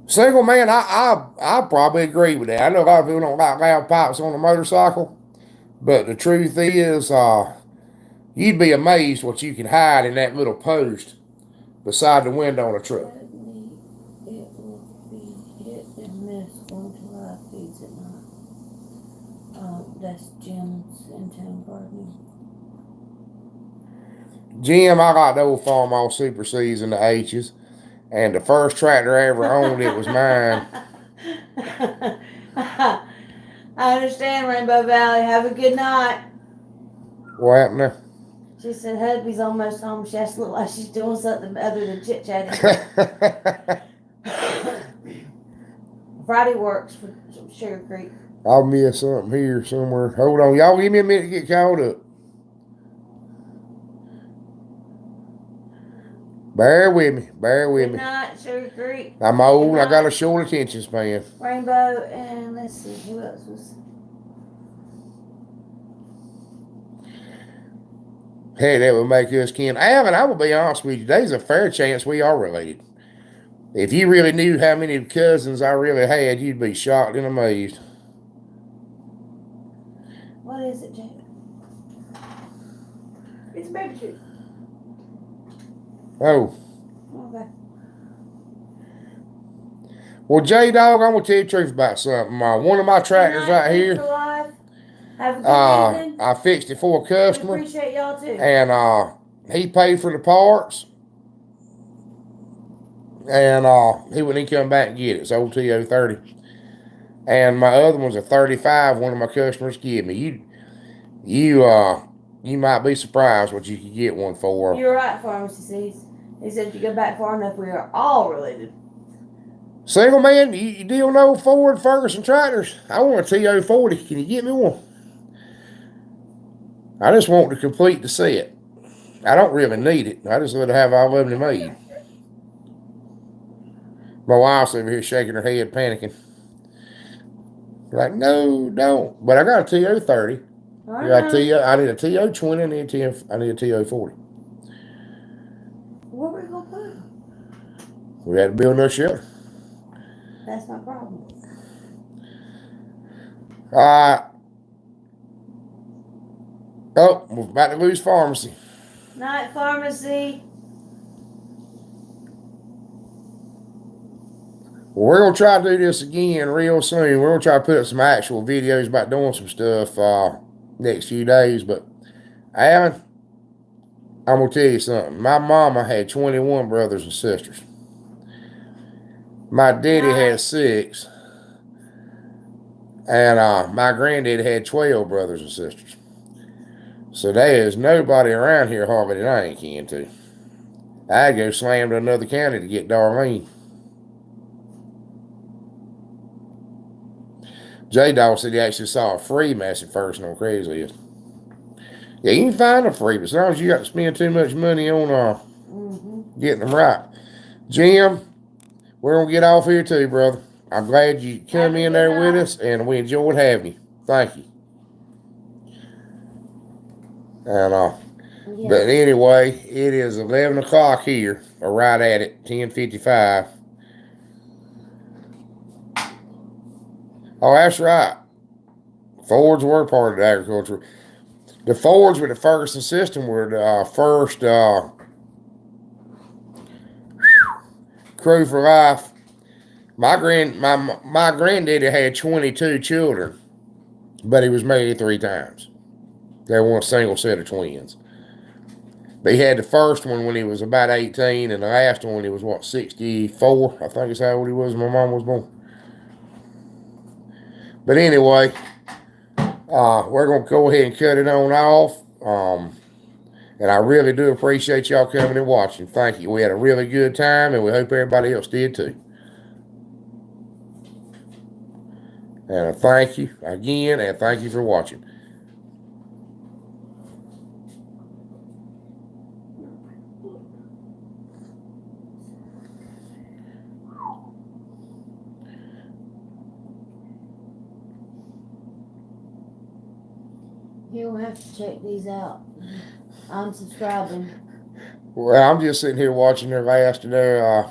[SPEAKER 1] Single man, I probably agree with that. I know a lot of people don't like loud pipes on a motorcycle, but the truth is, you'd be amazed what you can hide in that little post beside the window on a truck.
[SPEAKER 2] It will be hit and miss going to live feeds at night. That's Jim's in town gardening.
[SPEAKER 1] Jim, I got the old farmhouse Super C's and the H's, and the first tractor I ever owned, it was mine.
[SPEAKER 2] I understand, Rainbow Valley. Have a good night.
[SPEAKER 1] What happened there?
[SPEAKER 2] She said hubby's almost home. She has to look like she's doing something other than chit-chatting. Friday works for Sugar Creek.
[SPEAKER 1] I'll miss something here somewhere. Hold on. Y'all give me a minute to get caught up. Bear with me.
[SPEAKER 2] Good night, Sugar Creek.
[SPEAKER 1] I'm old. I got a short attention span.
[SPEAKER 2] Rainbow, and let's see, who else was...
[SPEAKER 1] Hey, that would make us kin. Alan, I will be honest with you. There's a fair chance we are related. If you really knew how many cousins I really had, you'd be shocked and amazed.
[SPEAKER 2] What is it, Jake? It's a baby tooth.
[SPEAKER 1] Oh.
[SPEAKER 2] Okay.
[SPEAKER 1] Well, J-Dog, I'm going to tell you the truth about something. One of my tractors right here,
[SPEAKER 2] have a good evening.
[SPEAKER 1] I fixed it for a customer.
[SPEAKER 2] We appreciate y'all too.
[SPEAKER 1] And he paid for the parts. And he wouldn't come back and get it. It's old TO30. And my other one's a 35 one of my customers gave me. You might be surprised what you could get one for.
[SPEAKER 2] You're right, Pharmacy C's. He said if you go back far enough, we are all related.
[SPEAKER 1] Single man, you deal no Ford Ferguson tractors? I want a TO40. Can you get me one? I just want to complete the set. I don't really need it. I just let her have all of them made. My wife's over here shaking her head, panicking. Like, no, don't. But I got a TO30. I need a TO20 and I need a TO40.
[SPEAKER 2] Where we gonna put them?
[SPEAKER 1] We had to build another shelter.
[SPEAKER 2] That's my problem.
[SPEAKER 1] Oh, we're about to lose pharmacy.
[SPEAKER 2] Night pharmacy.
[SPEAKER 1] Well, we're gonna try to do this again real soon. We're gonna try to put up some actual videos about doing some stuff next few days. But Alan, I'm gonna tell you something. My mama had 21 brothers and sisters. My daddy had 6. And my granddaddy had 12 brothers and sisters. So there is nobody around here hardly that I ain't kin to. I'd go slam to another county to get Darlene. J-Dog said he actually saw a free message first on Craigslist. Yeah, you can find them free, but as long as you got to spend too much money on getting them right. Jim, we're going to get off here too, brother. I'm glad you come in there with us, and we enjoyed having you. Thank you. And But anyway, it is 11 o'clock here, or right at it, 10:55. Oh, that's right. Fords were part of the agriculture. The Fords with the Ferguson system were the first crew for life. My granddaddy had 22 children, but he was married 3 times. They weren't a single set of twins. But he had the first one when he was about 18, and the last one when he was, 64? I think is how old he was when my mom was born. But anyway, we're going to go ahead and cut it on off. And I really do appreciate y'all coming and watching. Thank you. We had a really good time, and we hope everybody else did too. And thank you again, and thank you for watching.
[SPEAKER 2] You'll have to check these out. I'm subscribing.
[SPEAKER 1] Well, I'm just sitting here watching their last of their